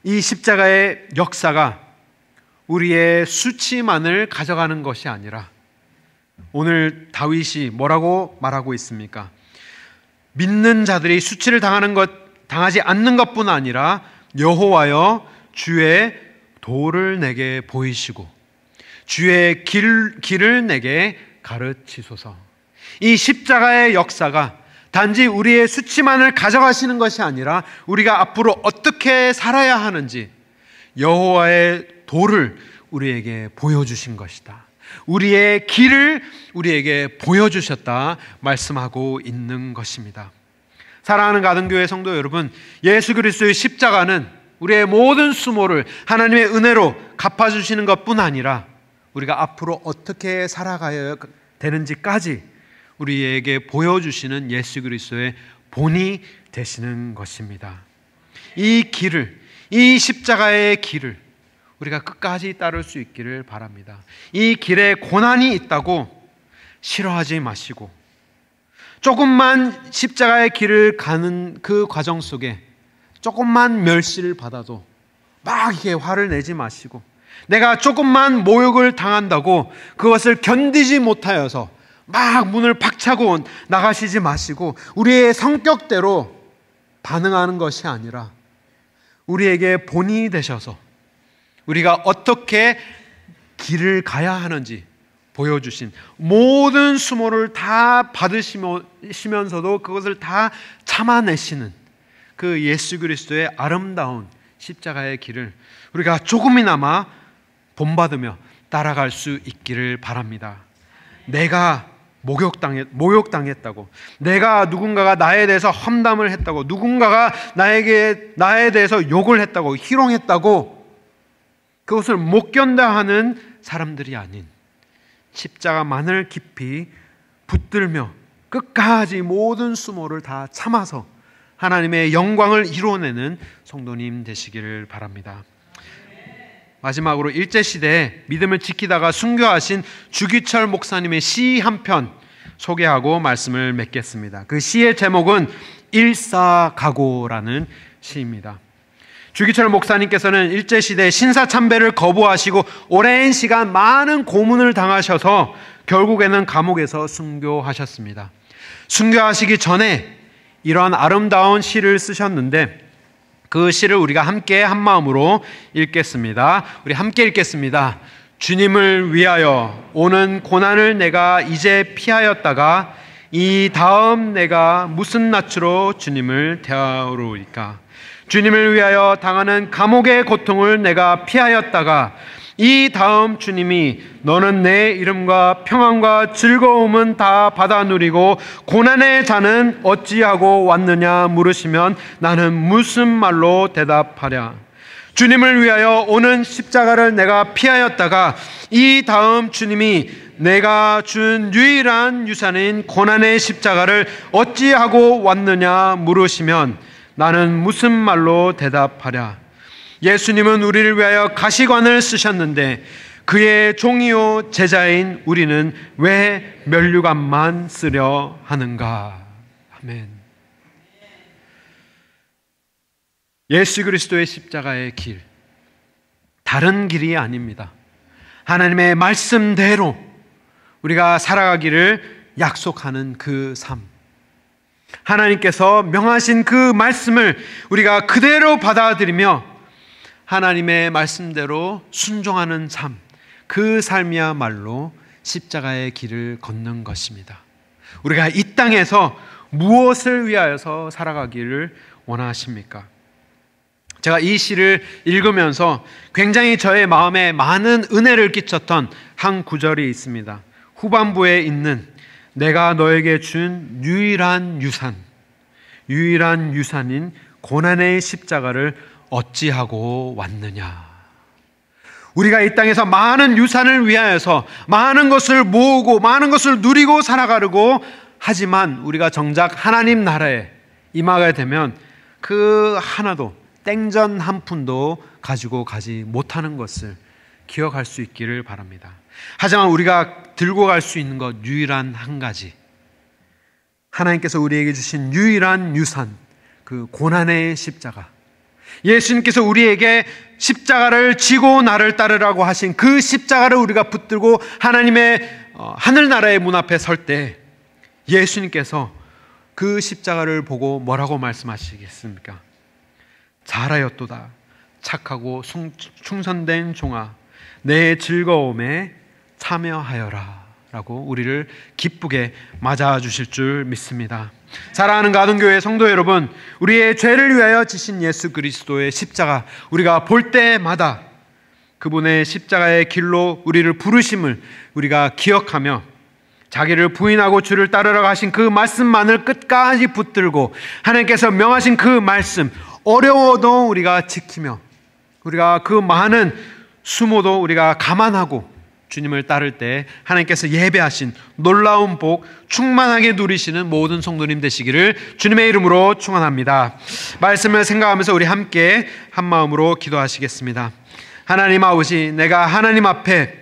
이 십자가의 역사가 우리의 수치만을 가져가는 것이 아니라 오늘 다윗이 뭐라고 말하고 있습니까? 믿는 자들이 수치를 당하지 않는 것뿐 아니라 여호와여, 주의 도를 내게 보이시고 주의 길을 내게 가르치소서. 이 십자가의 역사가 단지 우리의 수치만을 가져가시는 것이 아니라 우리가 앞으로 어떻게 살아야 하는지 여호와의 도를 우리에게 보여주신 것이다. 우리의 길을 우리에게 보여주셨다 말씀하고 있는 것입니다. 사랑하는 가든교회 성도 여러분, 예수 그리스도의 십자가는 우리의 모든 수모를 하나님의 은혜로 갚아주시는 것뿐 아니라 우리가 앞으로 어떻게 살아가야 되는지까지 우리에게 보여주시는 예수 그리스도의 본이 되시는 것입니다. 이 길을, 이 십자가의 길을 우리가 끝까지 따를 수 있기를 바랍니다. 이 길에 고난이 있다고 싫어하지 마시고, 조금만 십자가의 길을 가는 그 과정 속에 조금만 멸시를 받아도 막 이렇게 화를 내지 마시고, 내가 조금만 모욕을 당한다고 그것을 견디지 못하여서 막 문을 박차고 나가시지 마시고, 우리의 성격대로 반응하는 것이 아니라 우리에게 본이 되셔서 우리가 어떻게 길을 가야 하는지 보여주신, 모든 수모를 다 받으시면서도 그것을 다 참아내시는 그 예수 그리스도의 아름다운 십자가의 길을 우리가 조금이나마 본받으며 따라갈 수 있기를 바랍니다. 내가 모욕당했다고, 내가 누군가가 나에 대해서 험담을 했다고, 누군가가 나에 대해서 욕을 했다고, 희롱했다고 그것을 못 견뎌하는 사람들이 아닌, 십자가만을 깊이 붙들며 끝까지 모든 수모를 다 참아서 하나님의 영광을 이루어내는 성도님 되시기를 바랍니다. 마지막으로 일제시대에 믿음을 지키다가 순교하신 주기철 목사님의 시 한 편 소개하고 말씀을 맺겠습니다. 그 시의 제목은 일사각오라는 시입니다. 주기철 목사님께서는 일제시대 신사참배를 거부하시고 오랜 시간 많은 고문을 당하셔서 결국에는 감옥에서 순교하셨습니다. 순교하시기 전에 이러한 아름다운 시를 쓰셨는데 그 시를 우리가 함께 한 마음으로 읽겠습니다. 우리 함께 읽겠습니다. 주님을 위하여 오는 고난을 내가 이제 피하였다가 이 다음 내가 무슨 낯으로 주님을 대하오리까. 주님을 위하여 당하는 감옥의 고통을 내가 피하였다가 이 다음 주님이 너는 내 이름과 평안과 즐거움은 다 받아 누리고 고난의 자는 어찌하고 왔느냐 물으시면 나는 무슨 말로 대답하랴. 주님을 위하여 오는 십자가를 내가 피하였다가 이 다음 주님이 내가 준 유일한 유산인 고난의 십자가를 어찌하고 왔느냐 물으시면 나는 무슨 말로 대답하랴. 예수님은 우리를 위하여 가시관을 쓰셨는데 그의 종이요 제자인 우리는 왜 면류관만 쓰려 하는가. 아멘. 예수 그리스도의 십자가의 길, 다른 길이 아닙니다. 하나님의 말씀대로 우리가 살아가기를 약속하는 그 삶, 하나님께서 명하신 그 말씀을 우리가 그대로 받아들이며 하나님의 말씀대로 순종하는 삶, 그 삶이야말로 십자가의 길을 걷는 것입니다. 우리가 이 땅에서 무엇을 위하여서 살아가기를 원하십니까? 제가 이 시를 읽으면서 굉장히 저의 마음에 많은 은혜를 끼쳤던 한 구절이 있습니다. 후반부에 있는 내가 너에게 준 유일한 유산인 고난의 십자가를 어찌하고 왔느냐. 우리가 이 땅에서 많은 유산을 위하여서 많은 것을 모으고 많은 것을 누리고 살아가려고 하지만 우리가 정작 하나님 나라에 임하게 되면 그 하나도 땡전 한 푼도 가지고 가지 못하는 것을 기억할 수 있기를 바랍니다. 하지만 우리가 들고 갈 수 있는 것 유일한 한 가지, 하나님께서 우리에게 주신 유일한 유산, 그 고난의 십자가, 예수님께서 우리에게 십자가를 지고 나를 따르라고 하신 그 십자가를 우리가 붙들고 하나님의 하늘나라의 문 앞에 설 때 예수님께서 그 십자가를 보고 뭐라고 말씀하시겠습니까? 잘하였도다 착하고 충성된 종아, 내 즐거움에 참여하여라 라고 우리를 기쁘게 맞아주실 줄 믿습니다. 사랑하는 가든교회 성도 여러분, 우리의 죄를 위하여 지신 예수 그리스도의 십자가, 우리가 볼 때마다 그분의 십자가의 길로 우리를 부르심을 우리가 기억하며 자기를 부인하고 주를 따르라고 하신 그 말씀만을 끝까지 붙들고 하나님께서 명하신 그 말씀, 어려워도 우리가 지키며 우리가 그 많은 수모도 우리가 감안하고 주님을 따를 때 하나님께서 예배하신 놀라운 복 충만하게 누리시는 모든 성도님 되시기를 주님의 이름으로 축원합니다. 말씀을 생각하면서 우리 함께 한 마음으로 기도하시겠습니다. 하나님 아버지, 내가 하나님 앞에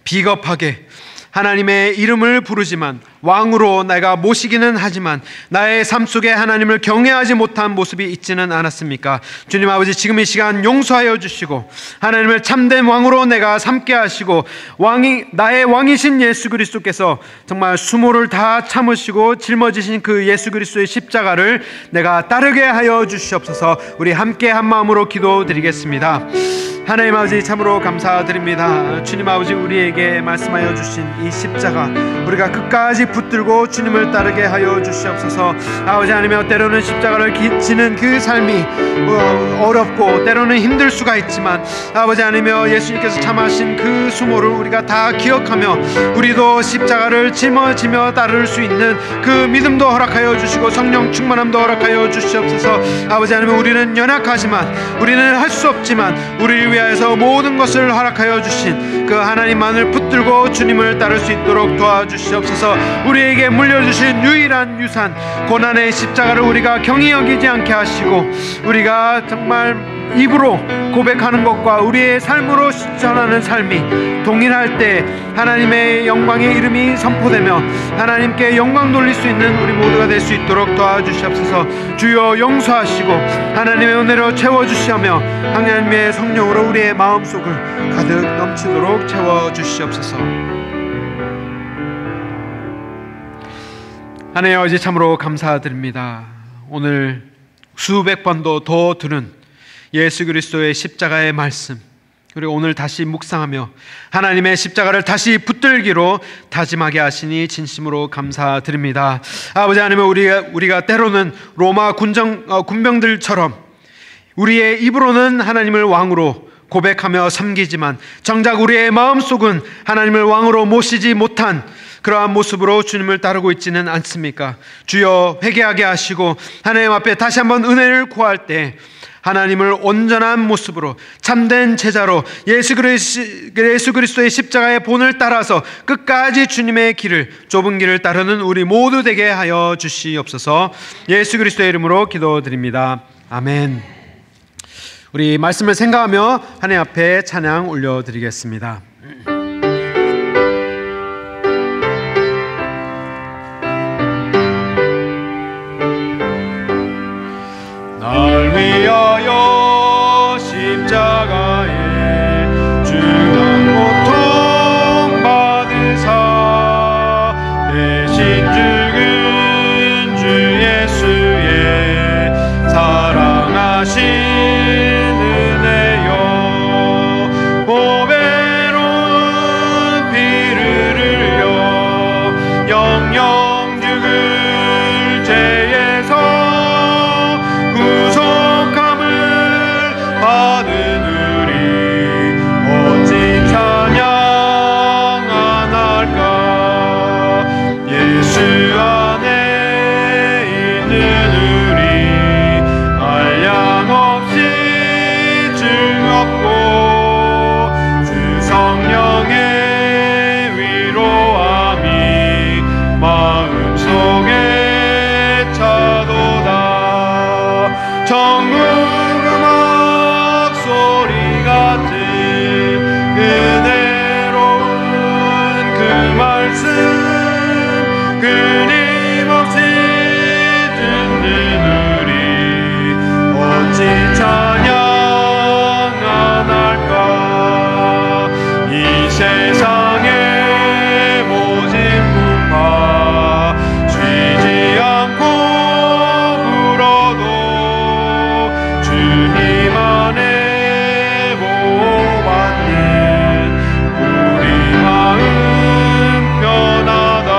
비겁하게 하나님의 이름을 부르지만 왕으로 내가 모시기는 하지만 나의 삶 속에 하나님을 경외하지 못한 모습이 있지는 않았습니까? 주님 아버지, 지금 이 시간 용서하여 주시고 하나님을 참된 왕으로 내가 삼게 하시고 나의 왕이신 예수 그리스도께서 정말 수모를 다 참으시고 짊어지신 그 예수 그리스도의 십자가를 내가 따르게 하여 주시옵소서. 우리 함께 한 마음으로 기도드리겠습니다. 하나님 아버지, 참으로 감사드립니다. 주님 아버지, 우리에게 말씀하여 주신 이 십자가 우리가 끝까지 붙들고 주님을 따르게 하여 주시옵소서. 아버지 하나님, 때로는 십자가를 지는 그 삶이 어렵고 때로는 힘들 수가 있지만 아버지 하나님, 예수님께서 참하신 그 수모를 우리가 다 기억하며 우리도 십자가를 짊어지며 따를 수 있는 그 믿음도 허락하여 주시고 성령 충만함도 허락하여 주시옵소서. 아버지 하나님, 우리는 연약하지만 우리는 할 수 없지만 우리를 위하여서 모든 것을 허락하여 주신 그 하나님만을 붙들고 주님을 따를 수 있도록 도와주시옵소서. 우리에게 물려주신 유일한 유산 고난의 십자가를 우리가 경히 여기지 않게 하시고 우리가 정말 입으로 고백하는 것과 우리의 삶으로 실천하는 삶이 동일할 때 하나님의 영광의 이름이 선포되며 하나님께 영광 돌릴 수 있는 우리 모두가 될 수 있도록 도와주시옵소서. 주여 용서하시고 하나님의 은혜로 채워주시며 하나님의 성령으로 우리의 마음속을 가득 넘치도록 채워주시옵소서. 하나님 아버지, 참으로 감사드립니다. 오늘 수백 번도 더 들은 예수 그리스도의 십자가의 말씀, 그리고 오늘 다시 묵상하며 하나님의 십자가를 다시 붙들기로 다짐하게 하시니 진심으로 감사드립니다. 아버지 하나님, 우리가 때로는 로마 군병들처럼 우리의 입으로는 하나님을 왕으로 고백하며 섬기지만 정작 우리의 마음속은 하나님을 왕으로 모시지 못한 그러한 모습으로 주님을 따르고 있지는 않습니까? 주여 회개하게 하시고 하나님 앞에 다시 한번 은혜를 구할 때 하나님을 온전한 모습으로 참된 제자로 예수 그리스도의 십자가의 본을 따라서 끝까지 주님의 길을, 좁은 길을 따르는 우리 모두 되게 하여 주시옵소서. 예수 그리스도의 이름으로 기도드립니다. 아멘. 우리 말씀을 생각하며 하나님 앞에 찬양 올려드리겠습니다. 날 위하여 십자가에 중한 고통 받으사 대신 죽은 주 예수의 사랑하신 은혜여 보배로운 피를 흘려 영영 죽을 죄에서 구속함을 받은 우리 어찌 찬양 안 할까. 예수 안에 있는 우리 한량없이 즐겁고 주 성령의 위로함이 마음속에 차도다. 천국 음악 소리 같은 은혜로운 그 말씀 끊임없이 듣는 우리 어찌 찬양 안 할까. 이 세상의 모진 풍파 쉬지 않고 불어도 주님 안에 보호받는 우리 마음 편하다.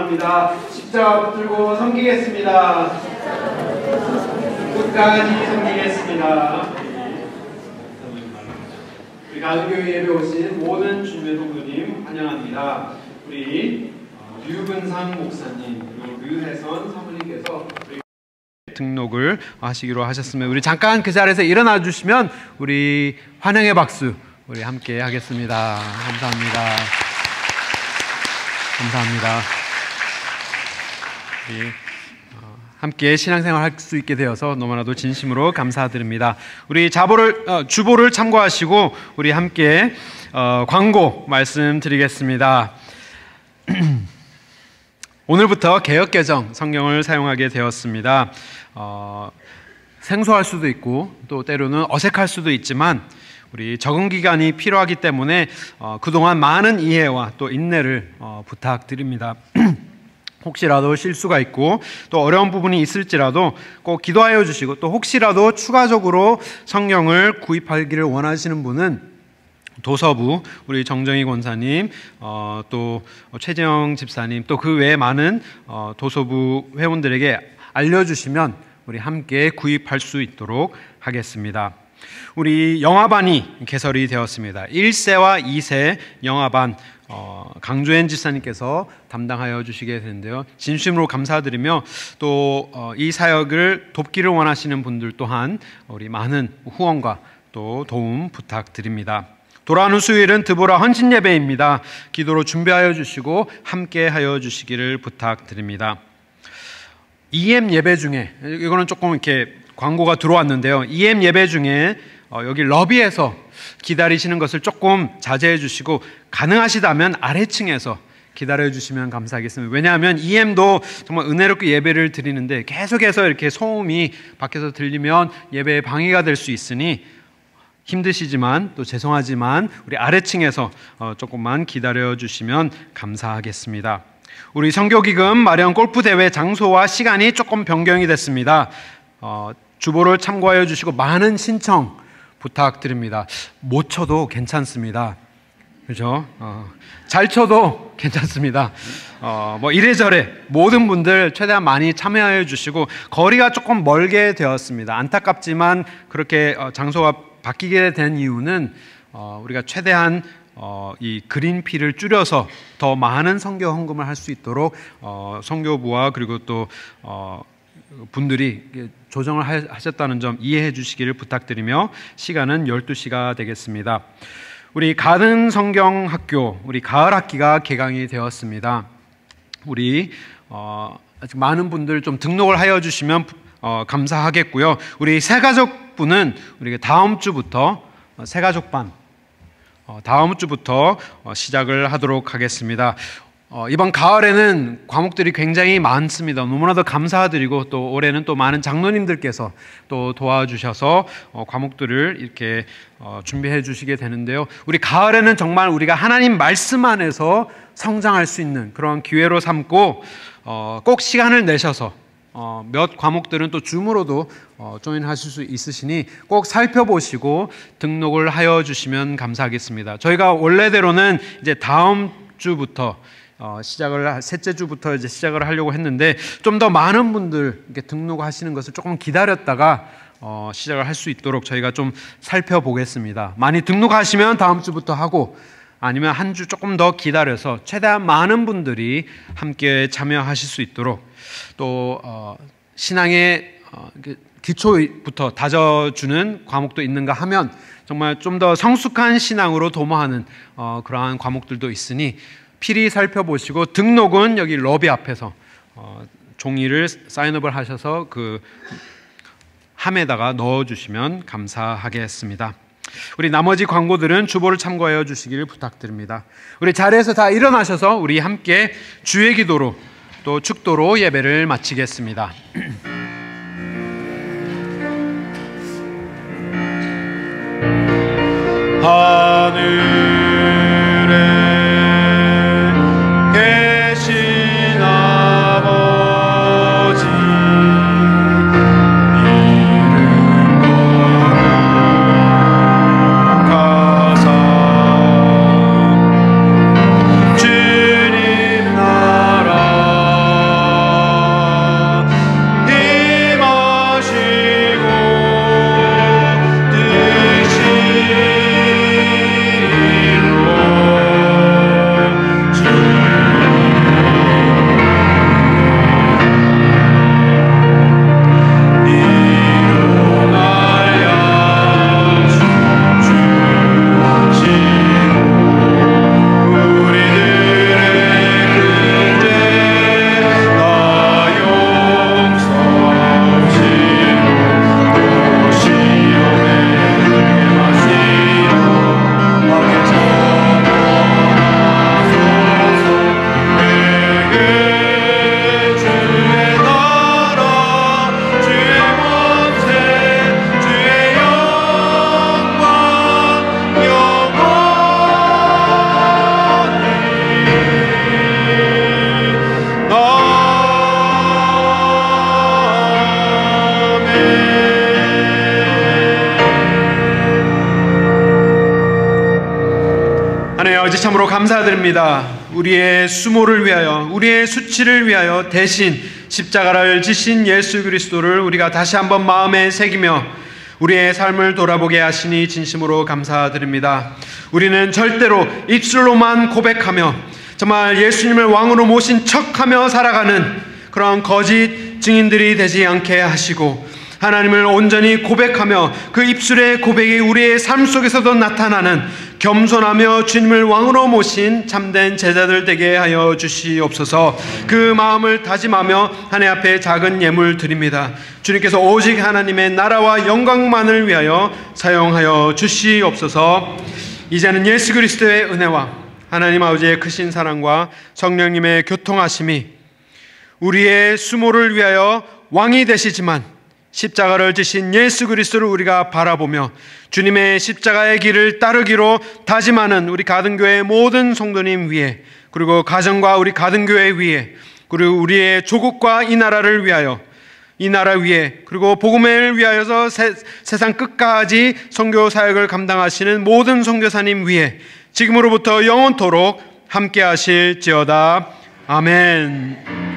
축원합니다. 십자가 붙들고 섬기겠습니다. 끝까지 섬기겠습니다. 우리 가정교회 예배 오신 모든 주님의 성도님 환영합니다. 우리 류근상 목사님 그리고 류혜선 사모님께서 등록을 하시기로 하셨습니다. 우리 잠깐 그 자리에서 일어나 주시면 우리 환영의 박수 우리 함께 하겠습니다. 감사합니다. 감사합니다. 우리 함께 신앙생활 할 수 있게 되어서 너무나도 진심으로 감사드립니다. 우리 주보를 참고하시고 우리 함께 광고 말씀드리겠습니다. 오늘부터 개역개정 성경을 사용하게 되었습니다. 생소할 수도 있고 또 때로는 어색할 수도 있지만 우리 적응 기간이 필요하기 때문에 그동안 많은 이해와 또 인내를 부탁드립니다. 혹시라도 실수가 있고 또 어려운 부분이 있을지라도 꼭 기도하여 주시고 또 혹시라도 추가적으로 성경을 구입하기를 원하시는 분은 도서부 우리 정정희 권사님 또 최재영 집사님 또 그 외에 많은 도서부 회원들에게 알려주시면 우리 함께 구입할 수 있도록 하겠습니다. 우리 영화반이 개설이 되었습니다. 1세와 2세 영화반 강조엔 집사님께서 담당하여 주시게 되는데요. 진심으로 감사드리며 또 이 사역을 돕기를 원하시는 분들 또한 우리 많은 후원과 또 도움 부탁드립니다. 돌아오는 수요일은 드보라 헌신 예배입니다. 기도로 준비하여 주시고 함께 하여 주시기를 부탁드립니다. EM 예배 중에 이거는 조금 이렇게 광고가 들어왔는데요. EM 예배 중에 여기 러비에서 기다리시는 것을 조금 자제해 주시고 가능하시다면 아래층에서 기다려 주시면 감사하겠습니다. 왜냐하면 EM도 정말 은혜롭게 예배를 드리는데 계속해서 이렇게 소음이 밖에서 들리면 예배에 방해가 될 수 있으니 힘드시지만 또 죄송하지만 우리 아래층에서 조금만 기다려 주시면 감사하겠습니다. 우리 선교기금 마련 골프대회 장소와 시간이 조금 변경이 됐습니다. 주보를 참고하여 주시고 많은 신청 부탁드립니다. 못 쳐도 괜찮습니다. 그죠? 잘 쳐도 괜찮습니다. 뭐 이래저래 모든 분들 최대한 많이 참여하여 주시고 거리가 조금 멀게 되었습니다. 안타깝지만 그렇게 장소가 바뀌게 된 이유는 우리가 최대한 이 그린피를 줄여서 더 많은 선교 헌금을 할 수 있도록 선교부와 그리고 또 분들이 조정을 하셨다는 점 이해해 주시기를 부탁드리며 시간은 12시가 되겠습니다. 우리 가든 성경학교 우리 가을 학기가 개강이 되었습니다. 우리 아직 많은 분들 좀 등록을 하여 주시면 감사하겠고요. 우리 새가족부는 우리가 다음 주부터 새가족반 다음 주부터 시작을 하도록 하겠습니다. 이번 가을에는 과목들이 굉장히 많습니다. 너무나도 감사드리고 또 올해는 또 많은 장로님들께서 또 도와주셔서 과목들을 이렇게 준비해 주시게 되는데요. 우리 가을에는 정말 우리가 하나님 말씀 안에서 성장할 수 있는 그런 기회로 삼고 꼭 시간을 내셔서 몇 과목들은 또 줌으로도 조인하실 수 있으시니 꼭 살펴보시고 등록을 하여 주시면 감사하겠습니다. 저희가 원래대로는 이제 다음 주부터 셋째 주부터 이제 시작을 하려고 했는데 좀 더 많은 분들 이렇게 등록하시는 것을 조금 기다렸다가 시작을 할 수 있도록 저희가 좀 살펴보겠습니다. 많이 등록하시면 다음 주부터 하고 아니면 한 주 조금 더 기다려서 최대한 많은 분들이 함께 참여하실 수 있도록 또 신앙의 기초부터 다져주는 과목도 있는가 하면 정말 좀 더 성숙한 신앙으로 도모하는 그러한 과목들도 있으니 필히 살펴보시고 등록은 여기 러비 앞에서 종이를 사인업을 하셔서 그 함에다가 넣어주시면 감사하겠습니다. 우리 나머지 광고들은 주보를 참고하여 주시기를 부탁드립니다. 우리 자리에서 다 일어나셔서 우리 함께 주의 기도로 또 축도로 예배를 마치겠습니다. 하늘에 계신 아버지 이름 거룩하사 주님 나라 참으로 감사드립니다. 우리의 수모를 위하여, 우리의 수치를 위하여 대신 십자가를 지신 예수 그리스도를 우리가 다시 한번 마음에 새기며 우리의 삶을 돌아보게 하시니 진심으로 감사드립니다. 우리는 절대로 입술로만 고백하며 정말 예수님을 왕으로 모신 척하며 살아가는 그런 거짓 증인들이 되지 않게 하시고, 하나님을 온전히 고백하며 그 입술의 고백이 우리의 삶 속에서도 나타나는 겸손하며 주님을 왕으로 모신 참된 제자들 되게 하여 주시옵소서. 그 마음을 다짐하며 하나님 앞에 작은 예물 드립니다. 주님께서 오직 하나님의 나라와 영광만을 위하여 사용하여 주시옵소서. 이제는 예수 그리스도의 은혜와 하나님 아버지의 크신 사랑과 성령님의 교통하심이 우리의 수모를 위하여 왕이 되시지만 십자가를 지신 예수 그리스도를 우리가 바라보며 주님의 십자가의 길을 따르기로 다짐하는 우리 가든교회 모든 성도님 위에, 그리고 가정과 우리 가든교회 위에, 그리고 우리의 조국과 이 나라를 위하여, 이 나라 위에, 그리고 복음을 위하여서 세상 끝까지 선교 사역을 감당하시는 모든 선교사님 위에 지금으로부터 영원토록 함께 하실지어다. 아멘.